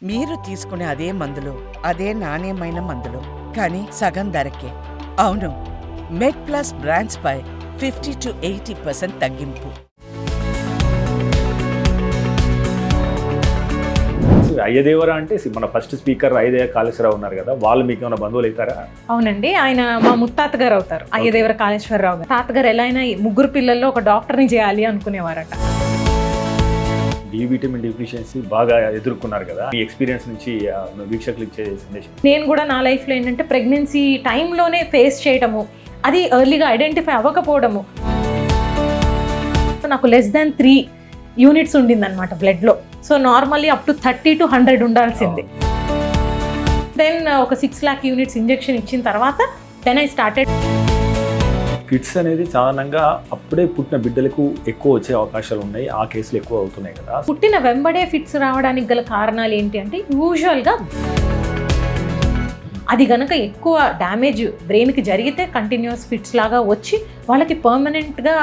మీరు తీసుకునే అదే మందులు, అదే నాణ్యమైన మందులు, కానీ సగం ధరకే. అవును, మెడ్ ప్లస్ బ్రాండ్స్ పై 50-80% తగ్గింపు. అయ్యదేవర అంటే మన ఫస్ట్ స్పీకర్ అయ్యదేవ కాళేశ్వరరావు ఉన్నారు కదా, వాళ్ళు మీకు ఏమైనా బంధువులు అవుతారా? అవునండి, ఆయన మా ముత్తాత గారు అవుతారు. అయ్యదేవర కాళేశ్వరరావు గారు. తాతగారు ఎలా అయినా ముగ్గురు పిల్లల్లో ఒక డాక్టర్ని చేయాలి అనుకునేవారట. డి విటమిన్ డిఫిషియన్సీ బాగా ఎదుర్కొన్నారు కదా, ఈ ఎక్స్పీరియన్స్ నుంచి వీక్షకులు ఇచ్చే సందేశం. నేను కూడా నా లైఫ్లో ఏంటంటే ప్రెగ్నెన్సీ టైంలోనే ఫేస్ చేయటము, అది ఎర్లీగా ఐడెంటిఫై అవ్వకపోవడము. నాకు less than 3 యూనిట్స్ ఉండిందనమాట బ్లడ్లో. So normally up to 30 to 100 ఉండాల్సింది. దెన్ ఒక 6 lakh యూనిట్స్ ఇంజెక్షన్ ఇచ్చిన తర్వాత దెన్ ఐ స్టార్టెడ్. ఫిట్స్ అనేది సాధారణంగా అప్పుడే పుట్టిన బిడ్డలకు ఎక్కువ వచ్చే అవకాశాలు ఉన్నాయి, ఆ కేసులు ఎక్కువ అవుతున్నాయి కదా. పుట్టిన వెంబడే ఫిట్స్ రావడానికి గల కారణాలు ఏంటి అంటే, యూజువల్గా అది గనక ఎక్కువ డ్యామేజ్ బ్రెయిన్కి జరిగితే కంటిన్యూస్ ఫిట్స్ లాగా వచ్చి వాళ్ళకి పర్మనెంట్గా.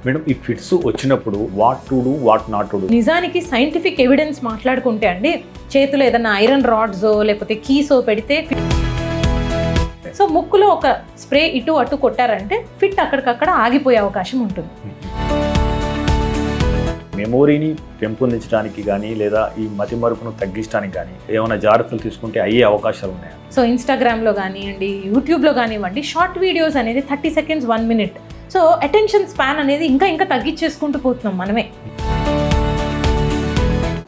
మేడం, ఈ ఫిట్స్ వచ్చినప్పుడు what to do, what not to do? నిజానికి సైంటిఫిక్ ఎవిడెన్స్ మాట్లాడుకుంటే అండి, చేతిలో ఏదైనా ఐరన్ రాడ్సో లేకపోతే కీసో పెడితే, సో ముక్కులో ఒక స్ప్రే ఇటు అటు కొట్టారంటే ఫిట్ అక్కడికక్కడ ఆగిపోయే అవకాశం ఉంటుంది. మెమోరీని పెంపొందించడానికి కానీ లేదా ఈ మతి మరుపును తగ్గించడానికి కానీ ఏమైనా జాగ్రత్తలు తీసుకుంటే అయ్యే అవకాశాలు ఉన్నాయా? సో ఇన్స్టాగ్రామ్లో కానివ్వండి, యూట్యూబ్లో కానివ్వండి, షార్ట్ వీడియోస్ అనేది 30 seconds 1 minute. So attention span అనేది ఇంకా తగ్గించేసుకుంటూ పోతున్నాం మనమే.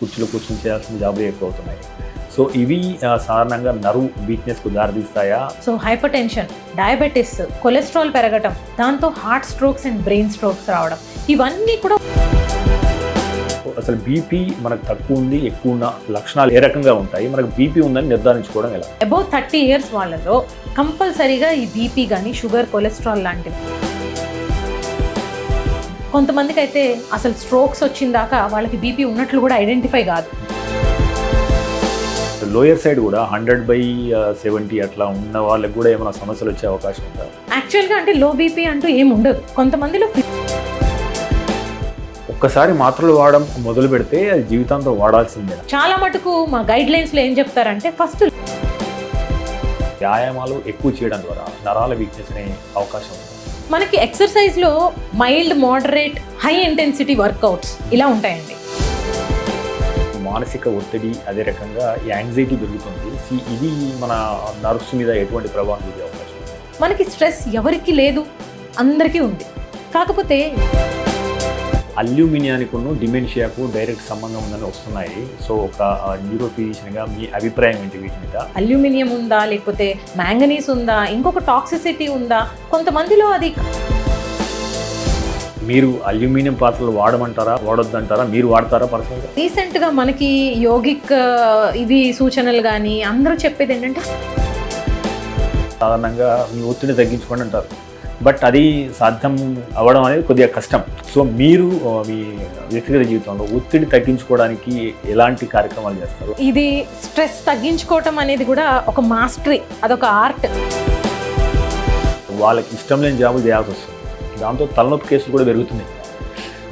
కుర్చీలో కూర్చొని చేయాల్సిన జాబులు ఎక్కువ అవుతున్నాయి. సో ఇవి సాధారణంగా నర్వ్ వీక్నెస్కు దారితీస్తాయా? So hypertension, diabetes, cholesterol పెరగటం, దాంతో heart strokes and brain strokes రావడం, ఇవన్నీ కూడా. అసలు బీపీ మనకు తక్కువ ఉంది, ఎక్కువ ఉన్న లక్షణాలు ఏ రకంగా ఉంటాయి? మనకు బీపీ ఉందని నిర్ధారించుకోవడం ఎలా? అబౌవ్ 30 years వాళ్ళలో కంపల్సరీగా ఈ బీపీ కానీ షుగర్, కొలెస్ట్రాల్ లాంటివి. కొంతమందికి అయితే అసలు స్ట్రోక్స్ వచ్చిందాకా వాళ్ళకి బీపీ ఉన్నట్లు కూడా ఐడెంటిఫై కాదు. లోయర్ సైడ్ కూడా 100/70 అట్లా ఉన్న వాళ్ళకి కూడా ఏమైనా సమస్యలు వచ్చే అవకాశం ఉందా? యాక్చువల్గా అంటే లో బీపీ అంటూ ఏమి ఉండదు. కొంతమందిలో ఒక్కసారి మాత్రలు వాడడం మొదలు పెడితే అది జీవితాంతం వాడాల్సిందే. చాలా మటుకు మా గైడ్ లైన్స్లో ఏం చెప్తారంటే, ఫస్ట్ వ్యాయామాలు ఎక్కువ చేయడం ద్వారా నరాల వీక్నెస్ అనే అవకాశం ఉంది. మనకి ఎక్సర్సైజ్లో mild, moderate, high intensity workouts ఇలా ఉంటాయండి. మానసిక ఒత్తిడి, అదే రకంగా యాంగ్జైటీ పెరుగుతుంది. ఇది మన నర్వ్స్ మీద ఎటువంటి ప్రభావం చూపే అవకాశం ఉంది? మనకి స్ట్రెస్ ఎవరికి లేదు, అందరికీ ఉంది. కాకపోతే అల్యూమినియానికి డిమెన్షియాకు డైరెక్ట్ సంబంధం ఉందని వస్తున్నాయి. సో ఒక న్యూరో ఫిజిషియన్గా మీ అభిప్రాయం ఏంటి వీటి మీద? అల్యూమినియం ఉందా, లేకపోతే మ్యాంగనీస్ ఉందా, ఇంకొక టాక్సిసిటీ ఉందా, కొంతమందిలో అది. మీరు అల్యూమినియం పాత్రలు వాడమంటారా, వాడొద్దంటారా? మీరు వాడతారా పర్సనల్గా? రీసెంట్గా మనకి యోగిక్ ఇవి సూచనలు కానీ అందరూ చెప్పేది ఏంటంటే, సాధారణంగా మీ ఒత్తిడి తగ్గించుకోండి అంటారు, బట్ అది సాధ్యం అవ్వడం అనేది కొద్దిగా కష్టం. సో మీరు మీ వ్యక్తిగత జీవితంలో ఒత్తిడి తగ్గించుకోవడానికి ఎలాంటి కార్యక్రమాలు చేస్తారు? ఇది స్ట్రెస్ తగ్గించుకోవటం అనేది కూడా ఒక మాస్టరీ, అదొక ఆర్ట్. వాళ్ళకి ఇష్టం లేని జాబులు చేయాల్సి వస్తుంది, దాంతో తలనొప్పి కేసులు కూడా పెరుగుతున్నాయి.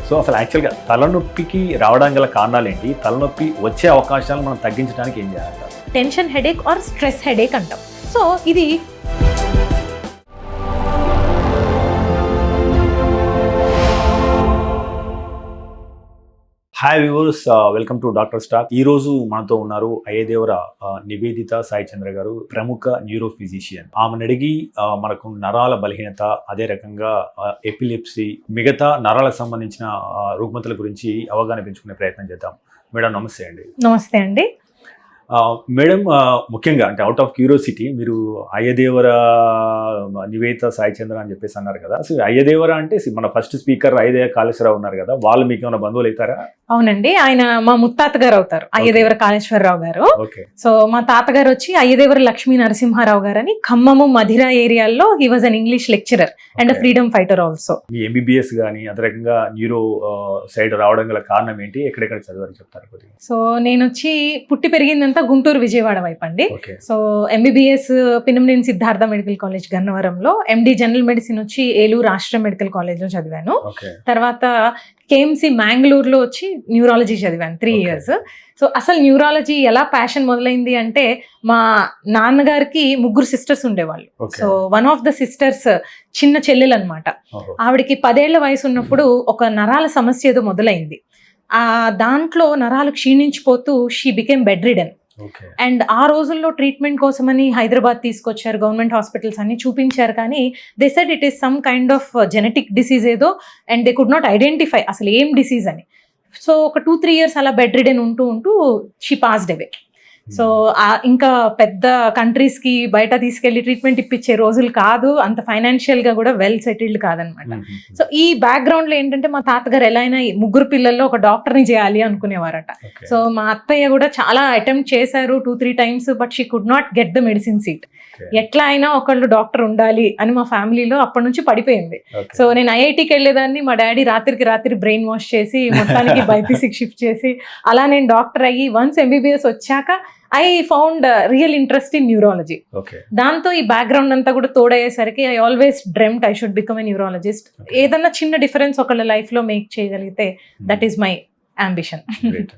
సో అసలు యాక్చువల్గా తలనొప్పికి రావడానికి గల కారణాలు ఏంటి? తలనొప్పి వచ్చే అవకాశాలను మనం తగ్గించడానికి ఏం చేయాలంటారు? Tension headache or stress headache అంటాం. సో ఇది hi viewers, welcome to doctor Stack. ఈ రోజు మనతో ఉన్నారు అయ్యదేవర నివేదిత సాయి చంద్ర గారు, ప్రముఖ న్యూరో ఫిజిషియన్. ఆమెను అడిగి మనకు నరాల బలహీనత, అదే రకంగా ఎపిలెప్సీ, మిగతా నరాలకు సంబంధించిన రుగ్మతల గురించి అవగాహన పెంచుకునే ప్రయత్నం చేద్దాం. మేడం నమస్తే అండి. నమస్తే అండి. మేడం, ముఖ్యంగా అంటే అవుట్ ఆఫ్ క్యూరియాసిటీ, మీరు అయ్యదేవర నివేదిత సాయి చంద్ర అని చెప్పేసి అన్నారు కదా. అసలు అయ్యదేవర అంటే మన ఫస్ట్ స్పీకర్ అయ్యదేవ కాళేశ్వరరావు ఉన్నారు కదా, వాళ్ళు మీకు ఏమైనా బంధువులు అవుతారా? అవునండి, ఆయన మా ముత్తాత గారు అవుతారు, అయ్యదేవర కాళేశ్వరరావు గారు. సో మా తాతగారు వచ్చి అయ్యదేవర లక్ష్మీ నరసింహారావు గారు అని, ఖమ్మము, మధిర ఏరియాల్లో he was an English lecturer and freedom fighter also. Me MBBS కానీ అదే రకంగా న్యూరో సైడ్ రావడం గల కారణం ఏంటి? ఎక్కడెక్కడ చదివారు చెప్తారు కొద్దిగా? సో నేను వచ్చి పుట్టి పెరిగిందంతా గుంటూరు, విజయవాడ వైపు అండి. So MBBS Pinnamaneni Siddhartha medical college గన్నవరంలో, ఎండి జనరల్ మెడిసిన్ వచ్చి ఏలూరు రాష్ట్ర మెడికల్ కాలేజ్ లో చదివాను. తర్వాత కేఎంసి మ్యాంగ్లూరులో వచ్చి న్యూరాలజీ చదివాను 3 Okay. years. సో అసలు న్యూరాలజీ ఎలా ప్యాషన్ మొదలైంది అంటే మా నాన్నగారికి 3 సిస్టర్స్ ఉండేవాళ్ళు. Okay. So one of the sisters చిన్న చెల్లెలు అనమాట. ఓహో. ఆవిడకి 10 ఏళ్ల వయసు ఉన్నప్పుడు ఒక నరాల సమస్య ఏదో మొదలైంది. దాంట్లో నరాలు క్షీణించిపోతూ she became bedridden. Okay. And ఆ రోజుల్లో ట్రీట్మెంట్ కోసమని హైదరాబాద్ తీసుకొచ్చారు, గవర్నమెంట్ హాస్పిటల్స్ అన్ని చూపించారు, కానీ they said it is some kind of genetic disease ఏదో, and they could not identify అసలు ఏం డిసీజ్ అని. సో ఒక 2-3 years అలా బెడ్ రిడెన్ ఉంటూ షీ పాస్డ్ అవే. సో ఇంకా పెద్ద కంట్రీస్ కి బయట తీసుకెళ్లి ట్రీట్మెంట్ ఇప్పించే రోజులు కాదు, అంత ఫైనాన్షియల్ గా కూడా వెల్ సెటిల్డ్ కాదనమాట. సో ఈ బ్యాక్గ్రౌండ్ లో ఏంటంటే మా తాతగారు ఎలా అయినా 3 పిల్లల్లో ఒక డాక్టర్ని చేయాలి అనుకునేవారట. Okay. సో మా అత్తయ్య కూడా చాలా అటెంప్ట్ చేశారు 2-3 times, but she could not get the medicine seat. Okay. ఎట్లా అయినా ఒకళ్ళు డాక్టర్ ఉండాలి అని మా ఫ్యామిలీలో అప్పటి నుంచి పడిపోయింది. Okay. సో నేను ఐఐటికి వెళ్ళేదాన్ని, మా డాడీ రాత్రికి రాత్రి బ్రెయిన్ వాష్ చేసి మొత్తానికి బైపీసీకి షిఫ్ట్ చేసి అలా నేను డాక్టర్ అయ్యి వన్స్ ఎంబీబీఎస్ వచ్చాక I found real interest in neurology. Okay. దాంతో ఈ బ్యాక్గ్రౌండ్ అంతా కూడా తోడయ్యేసరికి I always dreamed I should become a neurologist. Okay. ఏదన్నా చిన్న డిఫరెన్స్ ఒకళ్ళ లైఫ్ లో మేక్ చేయగలిగితే that is my ambition. Great.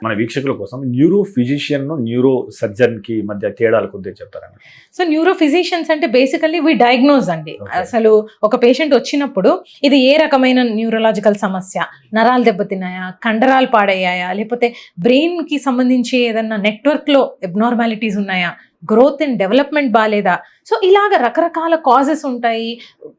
మన వీక్షకుల కోసం న్యూరో ఫిజిషియన్ న్యూరో సర్జన్ కి మధ్య తేడాలు కొద్దిగా చెప్తారా? సో న్యూరో ఫిజిషియన్స్ అంటే బేసికల్లీ వి డయాగ్నోజ్ అండి. Okay. అసలు ఒక పేషెంట్ వచ్చినప్పుడు ఇది ఏ రకమైన న్యూరలాజికల్ సమస్య, నరాలు దెబ్బతిన్నాయా, కండరాలు పాడయ్యాయా, లేకపోతే బ్రెయిన్ కి సంబంధించి ఏదన్నా నెట్వర్క్ లో అబ్నార్మాలిటీస్ ఉన్నాయా, గ్రోత్ అండ్ డెవలప్మెంట్ బాగాలేదా. సో ఇలాగ రకరకాల కాజెస్ ఉంటాయి,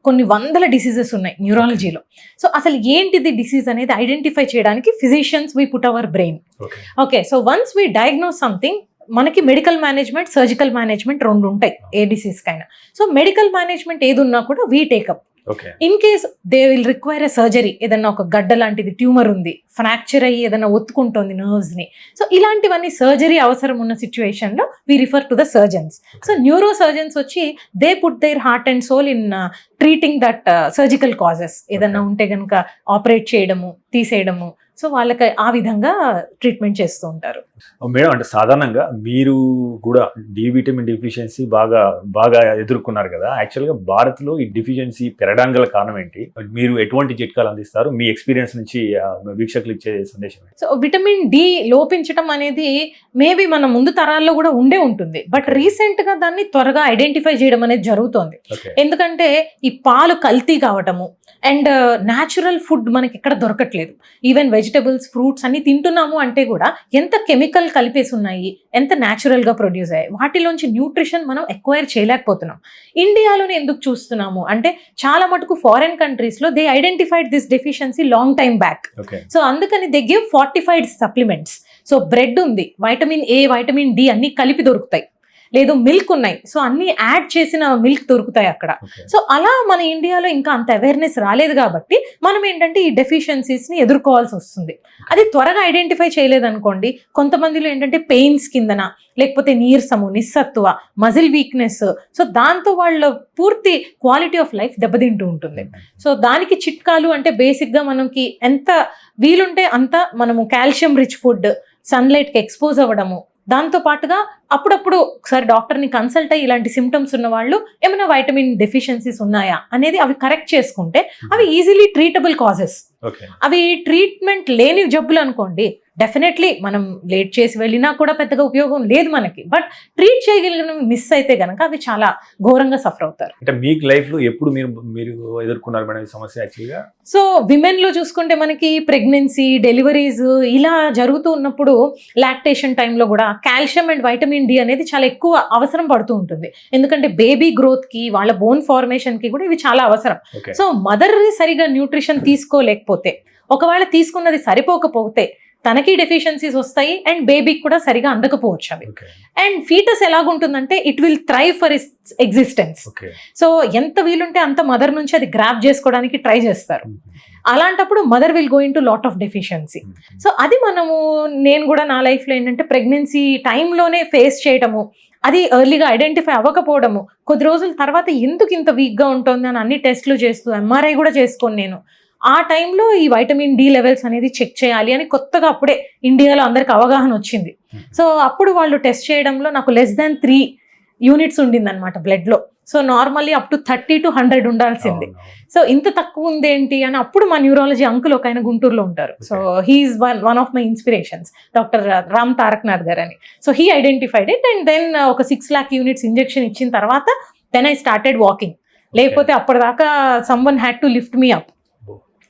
కొన్ని వందల డిసీజెస్ ఉన్నాయి న్యూరాలజీలో. సో అసలు ఏంటిది డిసీజ్ అనేది ఐడెంటిఫై చేయడానికి physicians we put our brain. Okay. Okay, so once we diagnose something, మనకి మెడికల్ మేనేజ్మెంట్, సర్జికల్ మేనేజ్మెంట్ 2 ఉంటాయి ఏ డిసీజ్ కైనా. సో మెడికల్ మేనేజ్మెంట్ ఏది ఉన్నా కూడా we take up. Okay. In case they will require a surgery, ఏదన్నా ఒక గడ్డ లాంటిది ట్యూమర్ ఉంది, ఫ్రాక్చర్ అయ్యి ఏదైనా ఒత్తుకుంటోంది నర్వ్స్ ని, సో ఇలాంటివన్నీ సర్జరీ అవసరం ఉన్న సిచ్యువేషన్ లో we refer to the surgeons. So neuro surgeons వచ్చి they put their heart and soul in treating that surgical causes. ఏదన్నా ఉంటే కనుక ఆపరేట్ చేయడము, తీసేయడము, సో వాళ్ళకి ఆ విధంగా ట్రీట్మెంట్ చేస్తూ ఉంటారు. మేడం, అంటే సాధారణంగా మీరు కూడా డి విటమిన్ డెఫిషియన్సీ బాగా ఎదుర్కొన్నారు కదా. యాక్చువల్గా భారత్లో ఈ డెఫిషియన్సీ పెరగడం గల కారణం ఏంటి? మీరు ఎటువంటి చిట్కాలు అందిస్తారు? మీ ఎక్స్పీరియన్స్ నుంచి వీక్షకులు ఇచ్చే సందేశం ఏంటి? సో విటమిన్ డి లోపించడం అనేది మేబీ మన ముందు తరాల్లో కూడా ఉండే ఉంటుంది, బట్ రీసెంట్ గా దాన్ని త్వరగా ఐడెంటిఫై చేయడం అనేది జరుగుతోంది. Okay. ఎందుకంటే ఈ పాలు కల్తీ కావటము అండ్ న్యాచురల్ ఫుడ్ మనకి ఎక్కడ దొరకట్లేదు. ఈవెన్ వెజిటబుల్స్, ఫ్రూట్స్ అన్ని తింటున్నాము అంటే కూడా ఎంత కెమికల్ కలిపేసి ఉన్నాయి, ఎంత న్యాచురల్ గా ప్రొడ్యూస్ అయ్యాయి, వాటిలోంచి న్యూట్రిషన్ మనం ఎక్వైర్ చేయలేకపోతున్నాం. ఇండియాలోనే ఎందుకు చూస్తున్నాము అంటే చాలా మటుకు ఫారెన్ కంట్రీస్ లో they identified this deficiency long time back. Okay. So అందుకని they give fortified supplements. So bread ఉంది, వైటమిన్ ఏ, వైటమిన్ డి అన్ని కలిపి దొరుకుతాయి. లేదు మిల్క్ ఉన్నాయి, సో అన్ని యాడ్ చేసిన మిల్క్ దొరుకుతాయి అక్కడ. Okay. సో అలా మన ఇండియాలో ఇంకా అంత అవేర్నెస్ రాలేదు కాబట్టి మనం ఏంటంటే ఈ డెఫిషియన్సీస్ ని ఎదుర్కోవాల్సి వస్తుంది. అది త్వరగా ఐడెంటిఫై చేయలేదనుకోండి, కొంతమందిలో ఏంటంటే పెయిన్స్ కిందన, లేకపోతే నీరసము, నిస్సత్తువ, మజిల్ వీక్నెస్, సో దాంతో వాళ్ళ పూర్తి క్వాలిటీ ఆఫ్ లైఫ్ దెబ్బతింటూ ఉంటుంది. సో దానికి చిట్కాలు అంటే బేసిక్గా మనకి ఎంత వీలుంటే అంత మనము కాల్షియం రిచ్ ఫుడ్, సన్లైట్కి ఎక్స్పోజ్ అవ్వడము, దాంతో పాటుగా అప్పుడప్పుడు ఒకసారి డాక్టర్ని కన్సల్ట్ అయ్యి ఇలాంటి సిమ్టమ్స్ ఉన్న వాళ్ళు ఏమైనా వైటమిన్ డెఫిషియన్సీస్ ఉన్నాయా అనేది అవి కరెక్ట్ చేసుకుంటే అవి ఈజీలీ ట్రీటబుల్ కాజెస్. Okay. అవి ట్రీట్మెంట్ లేని జబ్బులు అనుకోండి, డెఫినెట్లీ మనం లేట్ చేసి వెళ్ళినా కూడా పెద్దగా ఉపయోగం లేదు మనకి, బట్ ట్రీట్ చేయగలిగిన మిస్ అయితే కనుక అవి చాలా ఘోరంగా సఫర్ అవుతారు. అంటే మీకు లైఫ్ లో ఎప్పుడు మీరు ఎదుర్కొన్నారు మేడం ఈ సమస్య? యాక్చువల్గా సో విమెన్ లో చూసుకుంటే మనకి ప్రెగ్నెన్సీ, డెలివరీస్ ఇలా జరుగుతూ ఉన్నప్పుడు లాక్టేషన్ టైంలో కూడా కాల్షియం అండ్ వైటమిన్ డి అనేది చాలా ఎక్కువ అవసరం పడుతూ ఉంటుంది. ఎందుకంటే బేబీ గ్రోత్ కి, వాళ్ళ బోన్ ఫార్మేషన్ కి కూడా ఇవి చాలా అవసరం. Okay. సో మదర్ సరిగా న్యూట్రిషన్ తీసుకోలేకపోతే, ఒకవేళ తీసుకున్నది సరిపోకపోతే తనకి డెఫిషియన్సీస్ వస్తాయి అండ్ బేబీకి కూడా సరిగా అందకపోవచ్చు అవి. Okay. అండ్ ఫీటస్ ఎలాగుంటుందంటే it will thrive for its existence. Okay. So ఎంత వీలుంటే అంత మదర్ నుంచి అది గ్రాప్ చేసుకోవడానికి ట్రై చేస్తారు. అలాంటప్పుడు mother will go in to lot of deficiency. So అది నేను కూడా నా లైఫ్లో ఏంటంటే ప్రెగ్నెన్సీ టైంలోనే ఫేస్ చేయటము, అది ఎర్లీగా ఐడెంటిఫై అవ్వకపోవడము, కొద్ది రోజుల తర్వాత ఎందుకు ఇంత వీక్గా ఉంటుంది అని అన్ని టెస్ట్లు చేస్తూ ఎంఆర్ఐ కూడా చేసుకోను నేను. ఆ టైంలో ఈ వైటమిన్ డి లెవెల్స్ అనేది చెక్ చేయాలి అని కొత్తగా అప్పుడే ఇండియాలో అందరికి అవగాహన వచ్చింది. సో అప్పుడు వాళ్ళు టెస్ట్ చేయడంలో నాకు less than 3 యూనిట్స్ ఉండిందనమాట బ్లడ్లో. So normally up to 30 to 100 ఉండాల్సింది. సో ఇంత తక్కువ ఉంది ఏంటి అని అప్పుడు మా న్యూరాలజీ అంకుల్ ఒక ఆయన గుంటూరులో ఉంటారు. So he is one of my inspirations, doctor Ram Taraknath garu అని. So he identified it and then ఒక 6 lakh units ఇంజెక్షన్ ఇచ్చిన తర్వాత దెన్ ఐ స్టార్టెడ్ వాకింగ్. లేకపోతే అప్పటిదాకా someone had to lift me up.